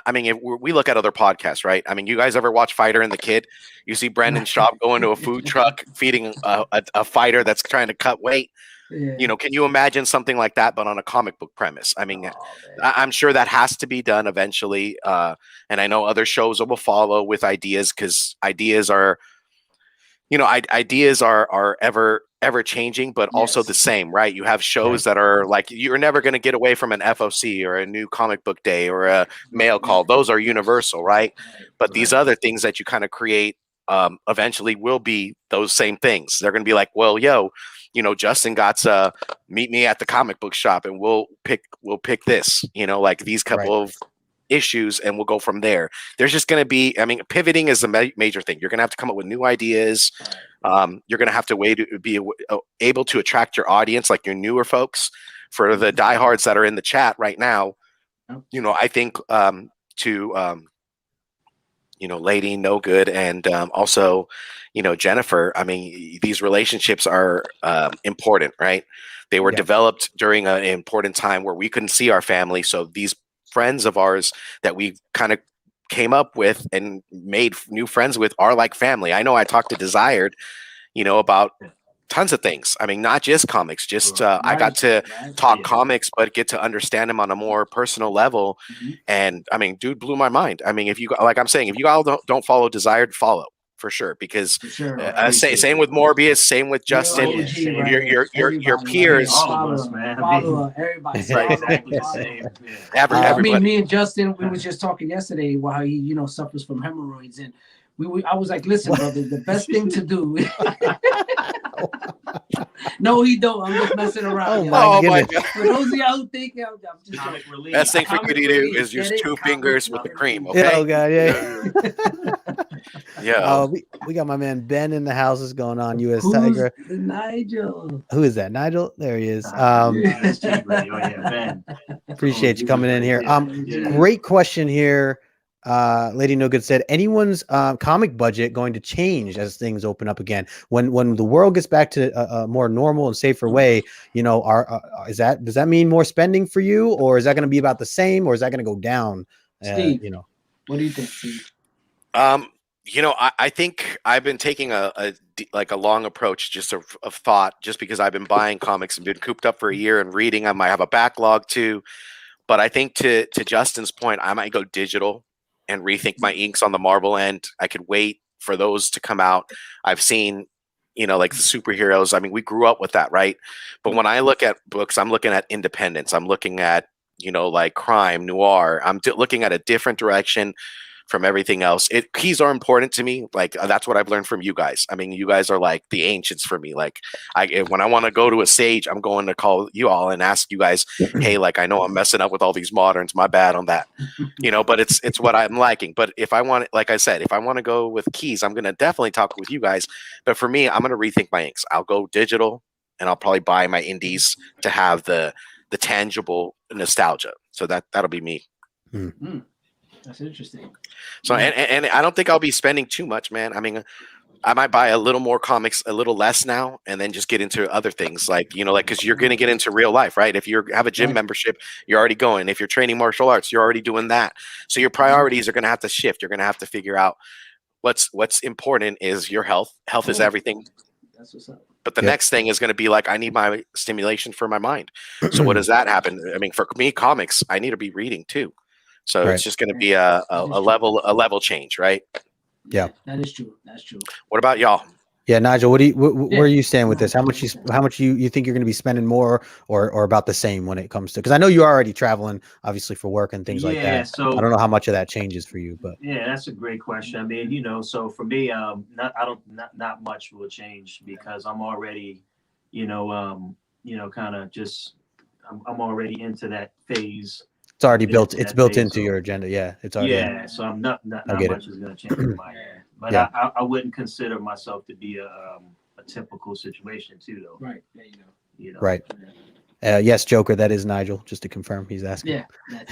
I mean, if we look at other podcasts, right? I mean, you guys ever watch Fighter and the Kid? You see Brendan Schaub going to a food truck feeding a fighter that's trying to cut weight. Can you imagine something like that, but on a comic book premise? I mean, I'm sure that has to be done eventually. And I know other shows will follow with ideas, because ideas are ever changing, but also the same, right? You have shows that are like, you're never going to get away from an FOC or a new comic book day or a mail call. Those are universal, right? But these other things that you kind of create eventually will be those same things. They're going to be like, well, Justin got to meet me at the comic book shop, and we'll pick this, like these couple of issues, and we'll go from there. There's just going to be, I mean, pivoting is the major thing. You're going to have to come up with new ideas. You're going to have to be able to attract your audience, like your newer folks. For the diehards that are in the chat right now, I think Lady No Good and also Jennifer, I mean, these relationships are important, right? They were developed during an important time where we couldn't see our family, so these friends of ours that we kind of came up with and made new friends with are like family. I know I talked to Desired, about tons of things. I mean, not just comics, just I got to talk comics, but get to understand him on a more personal level. And I mean, dude blew my mind. I mean, if you, like I'm saying, if you all don't follow Desired, follow. For sure, because same with Morbius, same with Justin, your peers. Follow everybody. Everybody. I mean, me and Justin, we was just talking yesterday about how he, suffers from hemorrhoids, and I was like, listen, brother, the best thing to do. No, he don't. I'm just messing around. Oh my God. For those of y'all who think I'm just best thing for you to do is use 2 fingers with the cream. Okay. Oh God, yeah. Yeah. We got my man Ben in the house. Is going on, US Tiger. Nigel. Who is that? Nigel? There he is. Ben. Appreciate you coming in here. Great question here. Lady No Good said, anyone's comic budget going to change as things open up again? When the world gets back to a more normal and safer way, does that mean more spending for you, or is that going to be about the same, or is that going to go down? Steve, what do you think, Steve? I think I've been taking a long approach just of thought, just because I've been buying comics and been cooped up for a year and reading. I might have a backlog too, but I think to Justin's point, I might go digital and rethink my inks on the Marvel end. I could wait for those to come out. I've seen, like the superheroes. I mean, we grew up with that, right? But when I look at books, I'm looking at independence. I'm looking at you know, like crime, noir. I'm looking at a different direction from everything else. Keys are important to me. Like that's what I've learned from you guys. I mean, you guys are like the ancients for me. Like when I want to go to a stage, I'm going to call you all and ask you guys, hey, like I know I'm messing up with all these moderns. My bad on that. You know, but it's what I'm liking. But if I want, like I said, if I want to go with keys, I'm gonna definitely talk with you guys. But for me, I'm gonna rethink my inks. I'll go digital, and I'll probably buy my indies to have the tangible nostalgia. So that'll be me. That's interesting. So and I don't think I'll be spending too much, man. I mean, I might buy a little more comics, a little less now, and then just get into other things like, you know, like, because you're going to get into real life, right? If you have a gym membership, you're already going. If you're training martial arts, you're already doing that. So your priorities are going to have to shift. You're going to have to figure out what's important is your health. Health is everything. That's what's up. But the next thing is going to be like, I need my stimulation for my mind. So what does that happen? I mean, for me, comics, I need to be reading too. So it's just going to be a level change, right? Yeah, that is true. That's true. What about y'all? Yeah, Nigel, where are you standing with this? How much you think you're going to be spending more or about the same when it comes to, because I know you're already traveling obviously for work and things like that. So I don't know how much of that changes for you, but yeah, that's a great question. I mean, you know, so for me, not much will change because I'm already, kind of just I'm already into that phase. it's already built. It's built into your agenda. Yeah, it's already. So I'm not much is going to change in my end. But I wouldn't consider myself to be a typical situation too, though. Right. There you go. Right. Yes, Joker. That is Nigel. Just to confirm, he's asking. Yeah.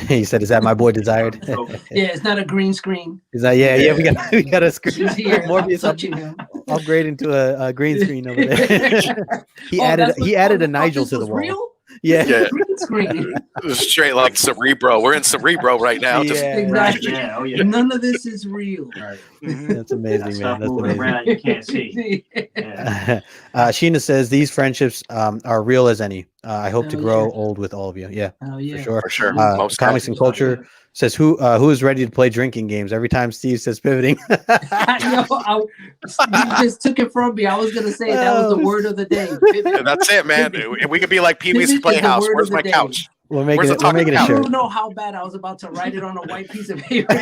He said, "Is that my boy Desired?" Yeah, it's not a green screen. He's like, yeah. We got a screen. He's here. Morbius touching him. Upgrade into a green screen over there. He added a Nigel to the wall. Real? Yeah. Green screen. Straight like Cerebro. We're in Cerebro right now. Exactly. Yeah. None of this is real. Right. That's amazing, man. That's moving amazing. around, you can't see. Yeah. Sheena says these friendships are real as any. I hope to grow old with all of you. Yeah, for sure. Most Comics and Culture says who is ready to play drinking games every time Steve says pivoting. You just took it from me. I was gonna say that was the word of the day. That's it, man. We could be like Pee-wee's Playhouse. Where's my couch? We're making it a shirt. You don't know how bad I was about to write it on a white piece of paper.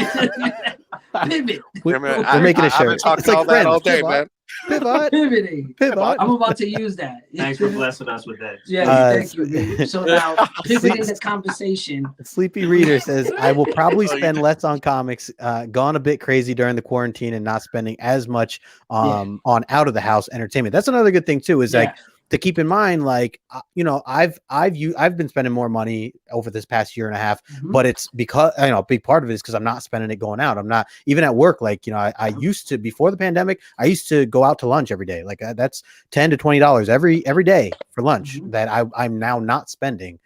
Pivot. We're making a shirt. I've been talking all that all day, man. Pivoting. Pivot. I'm about to use that. Thanks for blessing us with that. Yeah, thank you, baby. So now, pivoting the conversation. Sleepy Reader says, I will probably spend less on comics, gone a bit crazy during the quarantine and not spending as much on out of the house entertainment. That's another good thing too, is like to keep in mind, like, I've been spending more money over this past year and a half, but it's because, a big part of it is because I'm not spending it going out. I'm not even at work. Like, I used to, before the pandemic, I used to go out to lunch every day. Like that's $10 to $20 every day for lunch that I'm now not spending,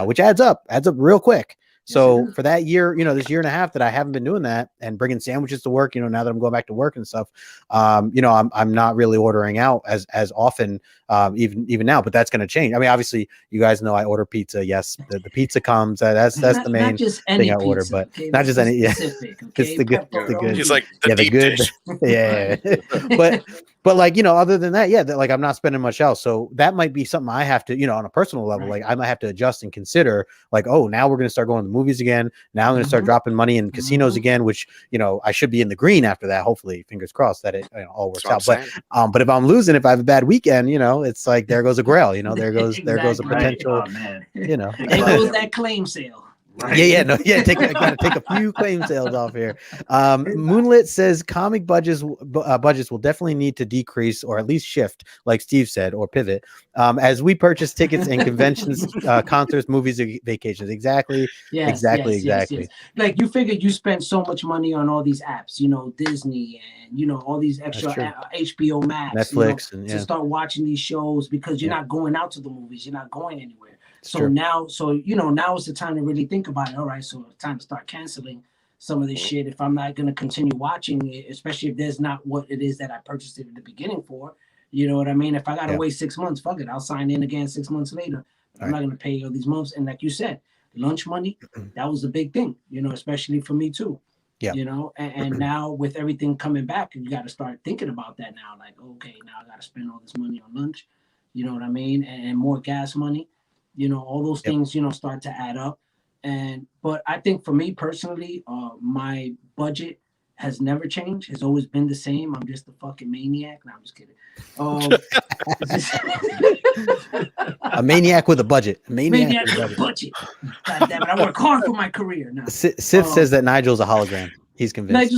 which adds up real quick. So for that year, this year and a half that I haven't been doing that and bringing sandwiches to work, now that I'm going back to work and stuff, I'm not really ordering out as often, even now, but that's going to change. I mean, obviously you guys know I order pizza. Yes. The pizza comes, that's the main thing I order, but not just any, it's the good. She's like the deep dish. Yeah. But like, other than that, like I'm not spending much else. So that might be something I have to, on a personal level, like I might have to adjust and consider like, oh, now we're going to start going to the movies again. Now I'm going to start dropping money in casinos again, which, I should be in the green after that. Hopefully, fingers crossed that it all works out. But if I'm losing, if I have a bad weekend, it's like, there goes a grail, there goes a potential, there goes that claim sale. Right. Gotta take a few claim sales off here. Moonlit says comic budgets will definitely need to decrease or at least shift, like Steve said, or pivot, as we purchase tickets and conventions, concerts, movies, vacations. Exactly. Yes. Like you figured you spent so much money on all these apps, Disney and all these extra HBO Max, Netflix, to start watching these shows because you're not going out to the movies, you're not going anywhere. Now is the time to really think about it. All right, so it's time to start canceling some of this shit if I'm not going to continue watching it, especially if there's not what it is that I purchased it at the beginning for. You know what I mean? If I got to wait 6 months, fuck it. I'll sign in again 6 months later. I'm not going to pay all these months. And like you said, lunch money, that was a big thing, especially for me too. Yeah. And now with everything coming back, you got to start thinking about that now. Like, okay, now I got to spend all this money on lunch. You know what I mean? And more gas money. All those things, start to add up. But I think for me personally, my budget has never changed. It's always been the same. I'm just a fucking maniac. No, I'm just kidding. A maniac with a budget. A Maniac with a budget. God damn it! I work hard for my career now. Sif says that Nigel's a hologram. He's convinced. He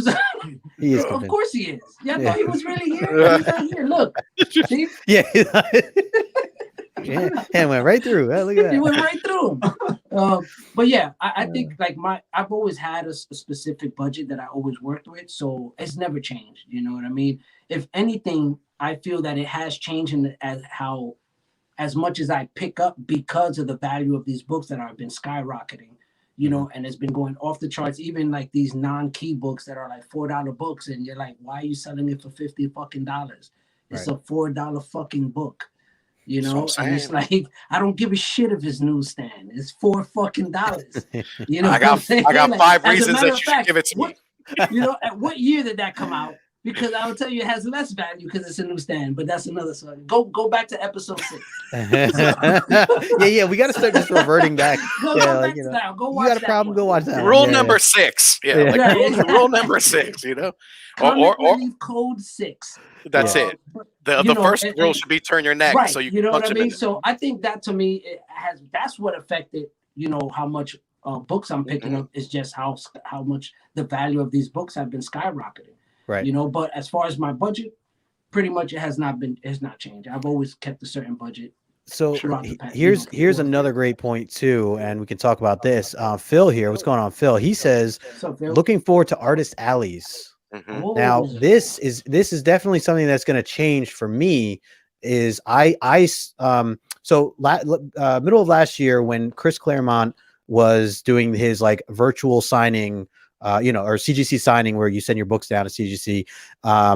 is convinced. Of course he is. Yeah, I thought he was really here. He's not here. Look. See? Yeah. Yeah, went right through. Look at that. He went right through him. But yeah, I think like I've always had a specific budget that I always worked with, so it's never changed. You know what I mean? If anything, I feel that it has changed in as much as I pick up because of the value of these books that have been skyrocketing, you know, and it's been going off the charts. Even like these non-key books that are like $4 books, and you're like, why are you selling it for $50 fucking dollars? It's a $4 fucking book. You know, and it's like, I don't give a shit if it's newsstand. It's $4 fucking dollars. You know, I got 5 reasons that you should give it to me. You know, at what year did that come out? Because I will tell you it has less value because it's a newsstand, but that's another story. Go back to episode 6. Yeah, we got to start just reverting back. Go watch you got a problem? Go watch that. Rule number 6. Rule number 6. You know, or code 6. That's it. The first rule should be turn your neck, right, so you know what I mean. So I think that to me that's what affected, you know, how much books I'm picking up is just how much the value of these books have been skyrocketing. Right. You know, but as far as my budget, pretty much it has not changed. I've always kept a certain budget. So here's another great point too, and we can talk about this. Phil here, what's going on, Phil? He says, looking forward to artist alleys. Now this is definitely something that's going to change for me. Is middle of last year when Chris Claremont was doing his like virtual signing, or CGC signing where you send your books down to CGC.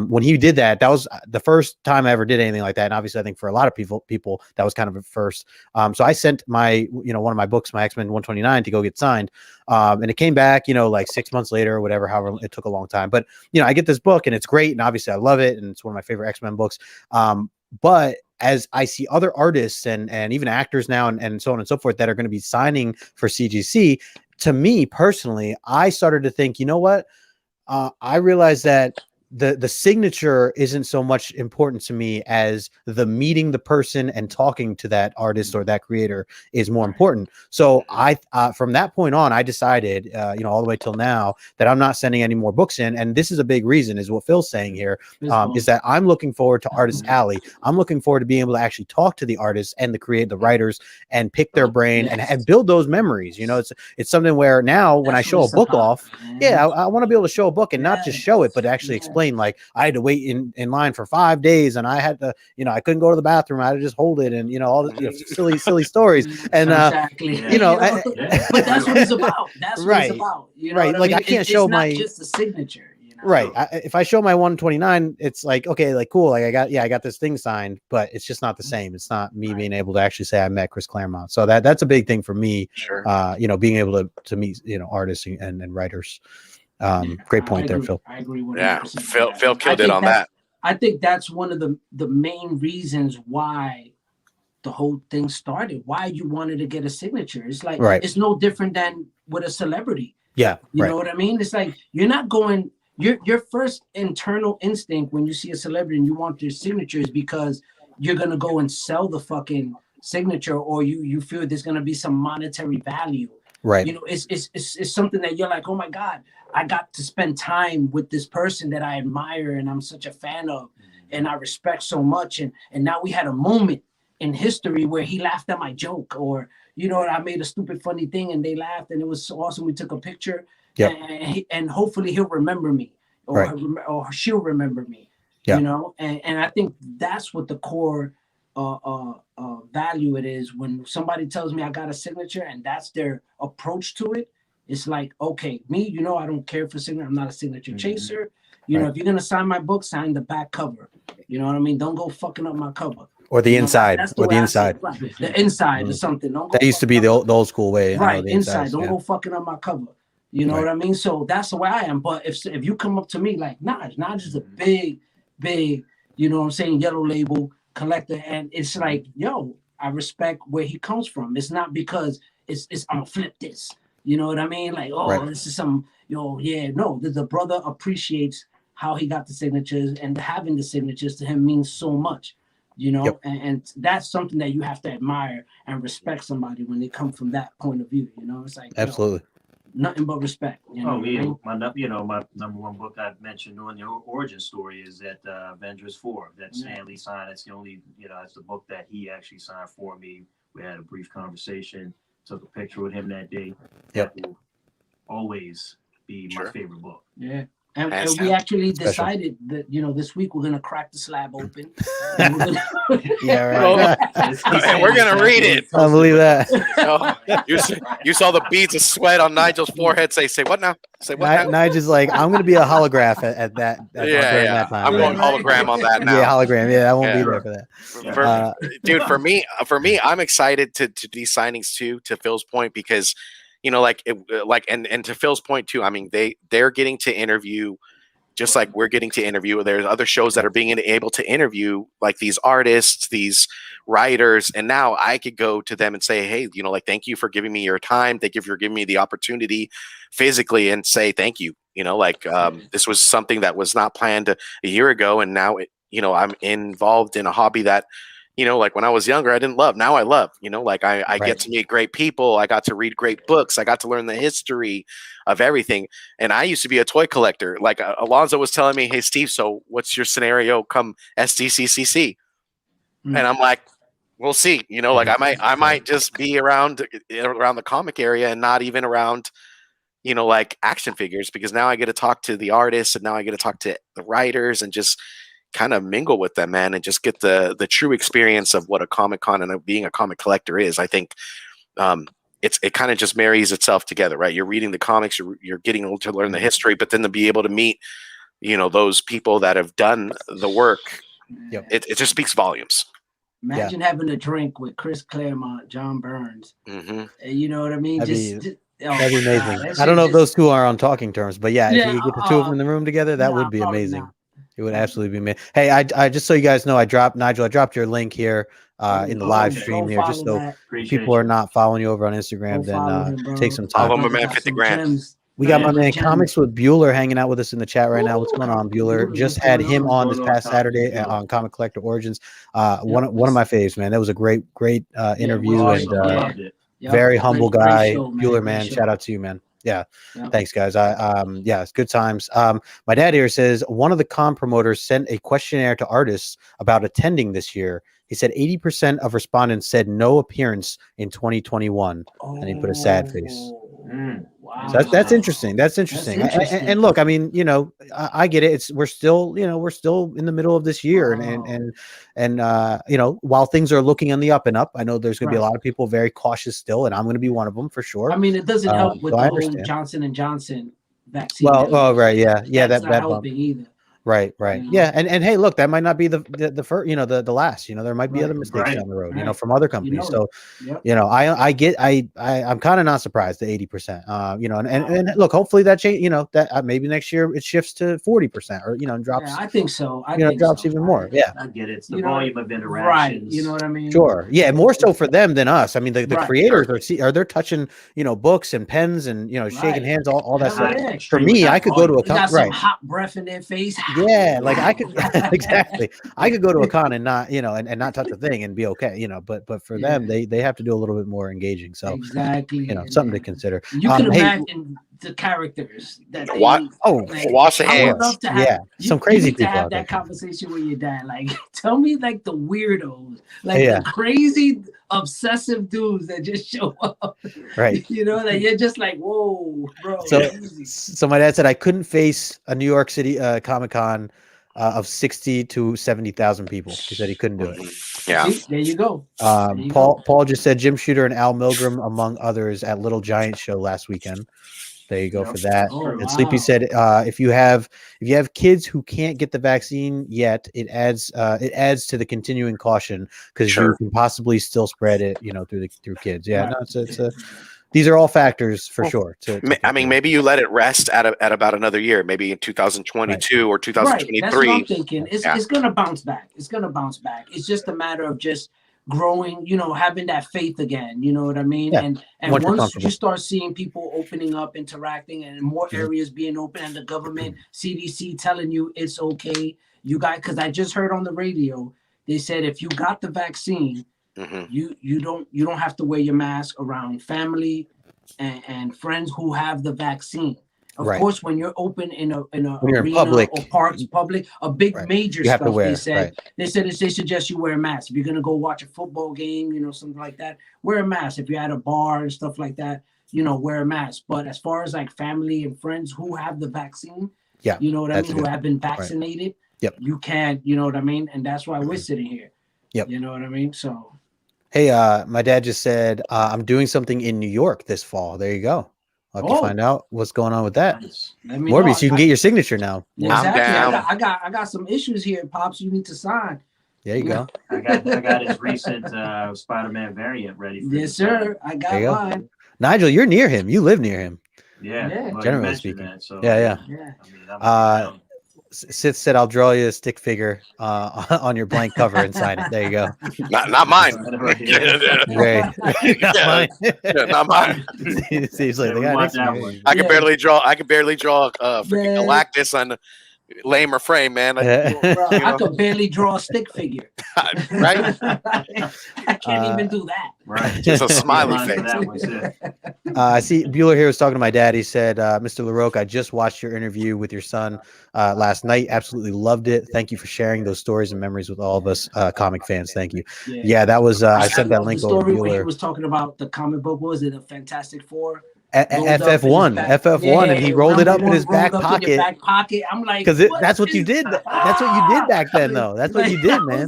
When he did that, that was the first time I ever did anything like that. And obviously I think for a lot of people that was kind of a first. So I sent my, one of my books, my X-Men 129 to go get signed. And it came back, like 6 months later or whatever, however it took a long time. But, I get this book and it's great. And obviously I love it. And it's one of my favorite X-Men books. But as I see other artists and even actors now and so on and so forth that are going to be signing for CGC, to me personally, I started to think, you know what? I realized that the signature isn't so much important to me as the meeting the person and talking to that artist or that creator is more important. So I from that point on, I decided, all the way till now, that I'm not sending any more books in. And this is a big reason, is what Phil's saying here, is that I'm looking forward to Artist Alley. I'm looking forward to being able to actually talk to the artists and the writers and pick their brain and build those memories. It's something where now when I show a book off, I want to be able to show a book and not just show it, but actually explain. Like I had to wait in line for 5 days, and I had to, I couldn't go to the bathroom. I had to just hold it, and all the silly stories. And exactly. But that's what it's about. That's what it's about. Right. Like I can't show my just a signature. Right. If I show my 129, it's like, okay, like cool. Like I got this thing signed, but it's just not the same. It's not me being able to actually say I met Chris Claremont. So that's a big thing for me. Sure. Being able to meet, artists and writers. Great point there, Phil. I agree with Phil killed it on that. I think that's one of the main reasons why the whole thing started. Why you wanted to get a signature. It's like it's no different than with a celebrity. Yeah. You know what I mean? It's like you're not going. Your first internal instinct when you see a celebrity and you want their signature is because you're gonna go and sell the fucking signature, or you feel there's gonna be some monetary value. Right. It's something that you're like, oh my God, I got to spend time with this person that I admire and I'm such a fan of and I respect so much. And now we had a moment in history where he laughed at my joke, or, I made a stupid funny thing and they laughed and it was so awesome. We took a picture and hopefully he'll remember me or she'll remember me, and I think that's what the core value it is when somebody tells me I got a signature and that's their approach to it. It's like, okay, me, I don't care for signature. I'm not a signature chaser. If you're gonna sign my book, sign the back cover. You know what I mean? Don't go fucking up my cover. Or the inside. Or the inside. Right. The inside or something. Don't go that used to be the old school way. Right, inside. Don't go fucking up my cover. You know what I mean? So that's the way I am. But if you come up to me like Naj is a big, yellow label collector, and it's like, yo, I respect where he comes from. It's not because it's I'm gonna flip this. You know what I mean? Like, oh, Right. this is some, yeah, no, the brother appreciates how he got the signatures, and having the signatures to him means so much, Yep. and that's something that you have to admire and respect somebody when they come from that point of view. It's like, Absolutely. nothing but respect. Oh yeah, my number one book I've mentioned on the origin story is that Avengers 4 that Stan Lee signed. That's the only, it's the book that he actually signed for me. We had a brief conversation, took a picture with him that day. Yep. That will always be my favorite book. Yeah. And we actually decided that, this week we're going to crack the slab open. Yeah, right. And we're going to read it. I believe that. You saw the beads of sweat on Nigel's forehead. Say what now? Say what now? Nigel's like, I'm going to be a holograph at that. During that time. I'm going hologram on that now. Yeah, hologram. Yeah, I won't be there for that. Dude, for me, I'm excited to these signings too, to Phil's point, because and to Phil's point too, I mean, they're getting to interview just like we're getting to interview. There's other shows that are being able to interview like these artists, these writers, and now I could go to them and say, hey, thank you for giving me your time. Thank you for giving me the opportunity physically, and say thank you. This was something that was not planned a year ago, and now I'm involved in a hobby that like when I was younger, I didn't love. Now I love, I get to meet great people. I got to read great books. I got to learn the history of everything. And I used to be a toy collector. Like Alonzo was telling me, hey, Steve, so what's your scenario come SDCCC? And I'm like, we'll see. I might just be around the comic area and not even around, like action figures, because now I get to talk to the artists, and now I get to talk to the writers, and just kind of mingle with them, man, and just get the true experience of what a Comic-Con and being a comic collector is. I think it kind of just marries itself together, right? You're reading the comics, you're getting to learn the history, but then to be able to meet, those people that have done the work, it just speaks volumes. Imagine having a drink with Chris Claremont, John Burns. Mm-hmm. You know what I mean? That'd be amazing. I don't know if those two are on talking terms, but if you could get the two of them in the room together, that would be amazing. Not. It would absolutely be amazing. Hey, I just so you guys know, I dropped your link here in the live stream here, just so people are not following you over on Instagram. Then take some time. Follow my man 50 grand. We got my man Comics with Bueller hanging out with us in the chat right now. What's going on, Bueller? Just had him on this past Saturday on Comic Collector Origins. One of my faves, man. That was a great interview, and very humble guy. Bueller, man. Shout out to you, man. Yeah. Thanks, guys. It's good times. My dad here says one of the con promoters sent a questionnaire to artists about attending this year. He said 80% of respondents said no appearance in 2021, and he put a sad face. Wow. So that's interesting. That's interesting. And look, I mean, I get it. We're still in the middle of this year, and while things are looking on the up and up, I know there's going to be a lot of people very cautious still, and I'm going to be one of them for sure. I mean, it doesn't help with the whole Johnson & Johnson vaccine. Well, right, yeah, that's not helping either. Right. Yeah. And hey, look, that might not be the first, the last, there might be other mistakes down the road, from other companies. So, I'm kind of not surprised at 80%, and look, hopefully that change, that maybe next year it shifts to 40% or, and drops. Yeah, I think so. Drops even more. Yeah. I get it. It's the volume of interactions. Right. You know what I mean? Sure. Yeah. More so for them than us. I mean, the creators they're touching, books and pens and, shaking hands, all that stuff. Yeah. For me, I could go to a con, some hot breath in their face. Yeah, like I could exactly. I could go to a con and not, and not touch a thing and be okay, but for them, they have to do a little bit more engaging. So exactly, something to consider. You can imagine the characters that wash your hands. Some crazy people. Have that conversation with your dad. Like, tell me like the weirdos, like the crazy obsessive dudes that just show up. Right. That you're just like, whoa, bro. So my dad said I couldn't face a New York City Comic-Con of 60 to 70,000 people. He said he couldn't do it. Yeah. See, there you go. Paul just said Jim Shooter and Al Milgram, among others, at Little Giant show last weekend. There you go for that. And Sleepy said, if you have kids who can't get the vaccine yet, it adds to the continuing caution because you can possibly still spread it, through kids. Yeah, no, these are all factors for sure. I mean, maybe you let it rest at about another year, maybe in 2022 or 2023. Right. That's what I'm thinking. It's going to bounce back. It's going to bounce back. It's just a matter of just growing, you know, having that faith again, you know what I mean? Yeah. And Once you're once comfortable. you start seeing people opening up, interacting, and more areas being open, and the government, CDC telling you it's okay, you got, because I just heard on the radio, they said if you got the vaccine, you don't have to wear your mask around family and friends who have the vaccine. Of course, when you're open in a arena public, or parks, public, a big major you have stuff, to wear, they said they suggest you wear a mask. If you're gonna go watch a football game, you know, something like that, wear a mask. If you're at a bar and stuff like that, you know, wear a mask. But as far as like family and friends who have the vaccine, you know what I mean, who have been vaccinated, you can't, you know what I mean, and that's why we're sitting here. You know what I mean? So, hey, my dad just said I'm doing something in New York this fall. There you go. I'll have to find out what's going on with that. Morbius, you can get your signature now. Exactly. I got some issues here, Pops. You need to sign. There you go. I got his recent Spider-Man variant ready. Yes, sir. I got mine. Nigel, you're near him. You live near him. Yeah. Well, generally speaking. That, so, yeah. I mean, Sith said, "I'll draw you a stick figure on your blank cover and sign it." There you go. Not mine. Right. Not mine. Seriously, I can barely draw. Freaking Galactus on lamer frame, man. I could barely draw a stick figure. Right? I can't even do that. Right. Just a smiley face. I see Bueller here was talking to my dad. He said, Mr. LaRoque, I just watched your interview with your son last night. Absolutely loved it. Thank you for sharing those stories and memories with all of us comic fans. Thank you. Yeah, that was I sent that link over to Bueller. Where he was talking about the comic book. What was it? A Fantastic Four? FF1, and he rolled it up in his back pocket. I'm like, because that's what you did. That's what you did back then, though. That's what you did, man.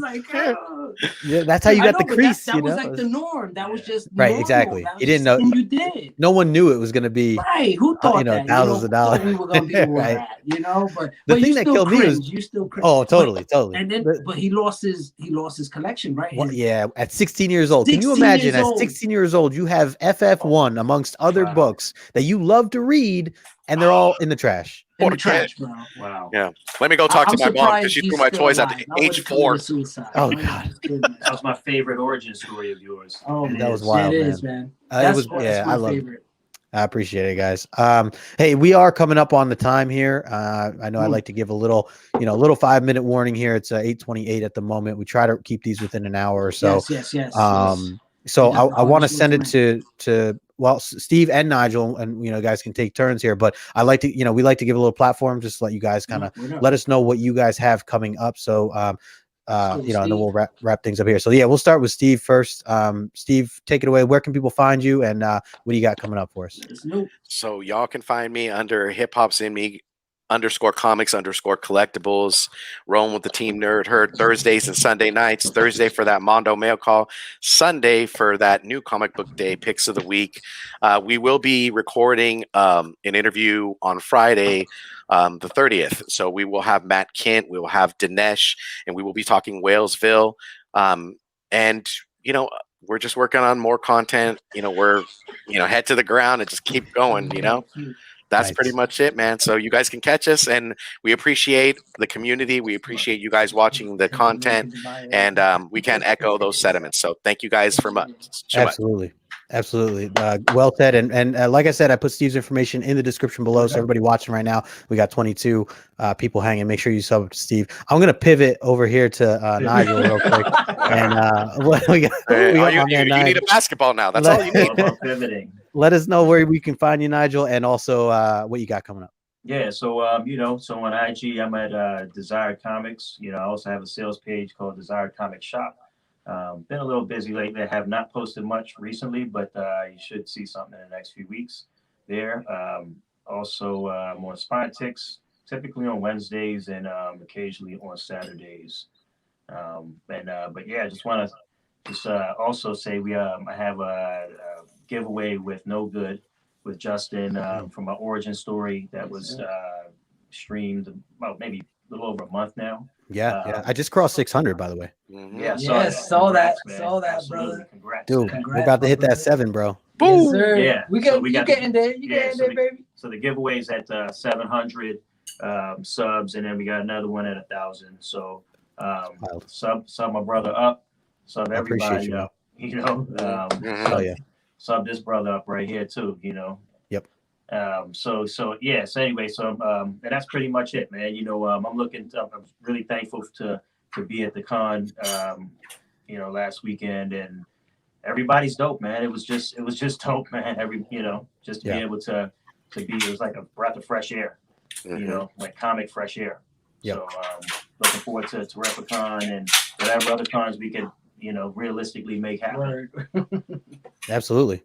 Yeah, that's how you got the crease. That was like the norm. That was just right. normal. Exactly. You didn't know. You did. No one knew it was going to be right. Who thought that? Thousands of dollars. We were going to be right. You know, but the thing that killed me was you still cringe. Oh, totally. And then, but he lost his collection, right? Yeah, at 16 years old. Can you imagine? At 16 years old, you have FF1 amongst other books that you love to read, and they're all in the trash. In the trash, bro. Wow. Yeah. Let me go talk to my mom because she threw my toys at age 4. Oh God. That was my favorite origin story of yours. Oh, man. That was wild, it is, man. It was. Yeah, I love it. I appreciate it, guys. Hey, we are coming up on the time here. I know I like to give a little 5-minute warning here. It's 8:28 at the moment. We try to keep these within an hour or so. Yes. So I want to send it to Steve and Nigel, and guys can take turns here. But I like to, we like to give a little platform, just to let you guys kind of let us know what you guys have coming up. So and then we'll wrap things up here. So yeah, we'll start with Steve first. Steve, take it away. Where can people find you, and what do you got coming up for us? So y'all can find me under Hip Hop's in Me _comics_collectibles. Rolling with the Team Nerd Herd Thursdays and Sunday nights. Thursday for that Mondo mail call. Sunday for that new comic book day picks of the week. We will be recording an interview on Friday, the 30th. So we will have Matt Kent, we will have Dinesh, and we will be talking Walesville. And we're just working on more content. We're head to the ground and just keep going. That's pretty much it, man. So you guys can catch us, and we appreciate the community. We appreciate you guys watching the content, and we can't echo those sentiments. So thank you guys for much. Absolutely. Well said. And like I said, I put Steve's information in the description below. So everybody watching right now, we got 22 people hanging. Make sure you sub to Steve. I'm going to pivot over here to Nigel real quick. And we got you need a basketball now. That's all you need. Let us know where we can find you, Nigel, and also what you got coming up. Yeah, so so on IG, I'm at Desired Comics. I also have a sales page called Desired Comics Shop. Been a little busy lately. I have not posted much recently, but you should see something in the next few weeks there. Also, I'm on Spinetics, typically on Wednesdays and occasionally on Saturdays. But yeah, I just want to also say I have a giveaway with No Good with Justin from my origin story that was streamed about maybe a little over a month now. Yeah. I just crossed 600, by the way. Yeah, saw that, brother. Congrats, dude. We're about to hit that 7, bro. Boom. Yes, sir. Yeah, you getting there, baby. So the giveaway is at 700 subs, and then we got another one at 1,000. So sub my brother up. Sub I appreciate everybody you, man. up. You know, Oh yeah. sub this brother up right here too. You know. Yep. So yeah. So anyway, and that's pretty much it, man. You know, I'm really thankful to be at the con. You know, last weekend, and everybody's dope, man. It was just dope, man. Just to be able to be, it was like a breath of fresh air. You know, like comic fresh air. Yep. So looking forward to Replicon and whatever other cons we could, you know, realistically make happen. Absolutely.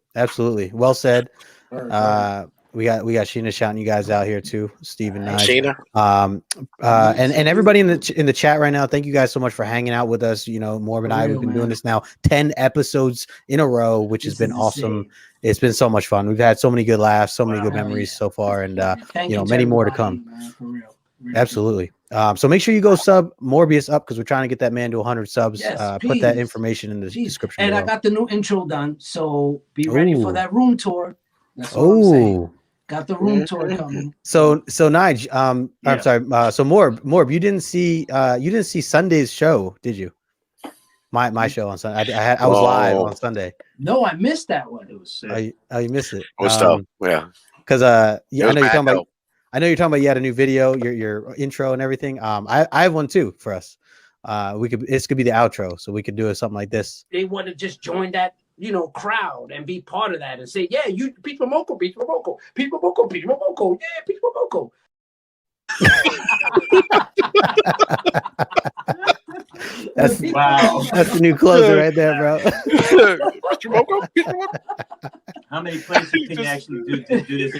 Well said. Word. We got Sheena shouting you guys out here too, Steve and Nige. Sheena. And everybody in the chat right now, thank you guys so much for hanging out with us. You know, Morb and I, we've been doing this now 10 episodes in a row, which has been awesome. Insane. It's been so much fun. We've had so many good laughs, so many good memories so far, and you know, many more to come. Man, for real. Absolutely. So make sure you go sub Morbius up, because we're trying to get that man to 100 subs. Yes, put that please. information in the description And below. I got the new intro done, so be ready for that room tour. That's what I'm saying. Got the room tour coming. So Nige, I'm sorry. So Morb, you didn't see Sunday's show, did you? My show on Sunday. I was live on Sunday. No, I missed that one. It was sick. Oh, you missed it. What's up? Yeah. Because I know you're talking about. dope. I know you're talking about. You had a new video, your intro and everything. I have one too for us. This could be the outro, so we could do something like this. They want to just join that, you know, crowd and be part of that and say, yeah, you people Moko, yeah, people Moko. That's Wow. That's the new closer right there, bro. How many places can you actually do this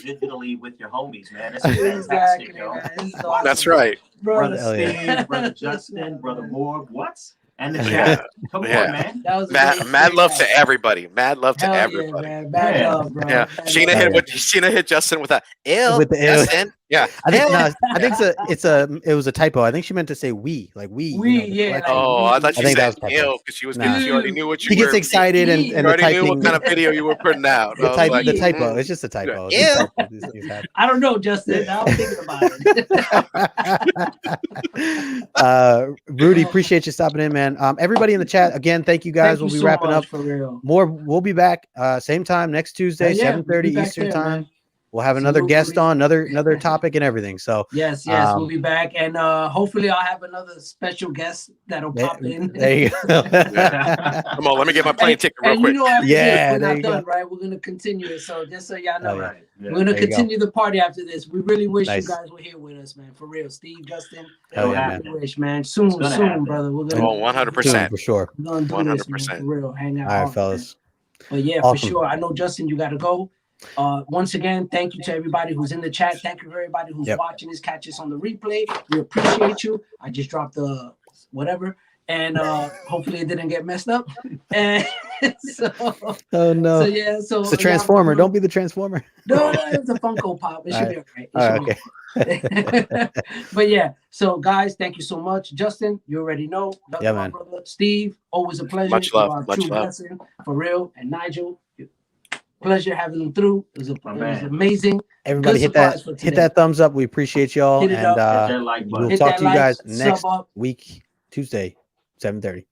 digitally with your homies, man? That's fantastic, yo. Man. That's right. Brother Hell yeah. Steve, brother Justin, brother Morb, what? And the chat. Come on, man. That was Mad love to everybody. Mad love to Hell everybody. Yeah, man. Bad love, bro. Yeah, Bad Sheena love. hit Justin with a ill. With the ill. Justin. Yeah. I think it was a typo. I think she meant to say we, like we. We, you know, yeah, like- like- Oh, I thought I she think that said was ill because she was Nah. she already knew what you She were. gets excited and You the already knew typing. what kind of video you were putting out. The, I was type, like, the typo. It's just a typo. Yeah. It's a typo. It's I don't know, Justin. Now I'm thinking about it. Rudy, appreciate you stopping in, man. Everybody in the chat, again, thank you guys. Thank We'll you be so wrapping much, up. for real. More, we'll be back same time next Tuesday, Yeah, 7:30 we'll be back Eastern there, time. man. We'll have another guest on, another topic and everything. So Yes, we'll be back, and hopefully I'll have another special guest that'll pop in. there you go. come on, let me get my plane ticket real and quick. you know, after Yeah, this, there we're you not go. done, right? We're gonna continue it. So just so y'all know, Oh, yeah. Right. Yeah. we're gonna There you go. continue the party after this. We really wish Nice. you guys were here with us, man. For real, Steve, Justin. Hell we yeah, really man. wish, man. Soon, gonna soon, happen. brother. We're gonna. Oh, 100%. For sure. We're gonna do this, man. 100%. For real, hang out. All right, hard, fellas. man. But yeah, Awesome. for sure. I know, Justin, you got to go. Once again, thank you to everybody who's in the chat. Thank you for everybody who's watching this, catch us on the replay. We appreciate you. I just dropped the whatever, and hopefully it didn't get messed up. And so, Oh no. so yeah, so It's a transformer. Don't be the transformer. No, it's a Funko Pop. It should be okay. All right, okay. But yeah, so guys, thank you so much. Justin, you already know. Yeah, man. Brother. Steve, always a pleasure. Much You love, are a much true love. blessing, for real. And Nigel, pleasure having them through. It was man. amazing. Everybody Good hit surprise for that today. thumbs up. We appreciate y'all. Hit it And up. Hit that like button. we'll Hit talk that to you like, guys sub next up. week, Tuesday, 7:30.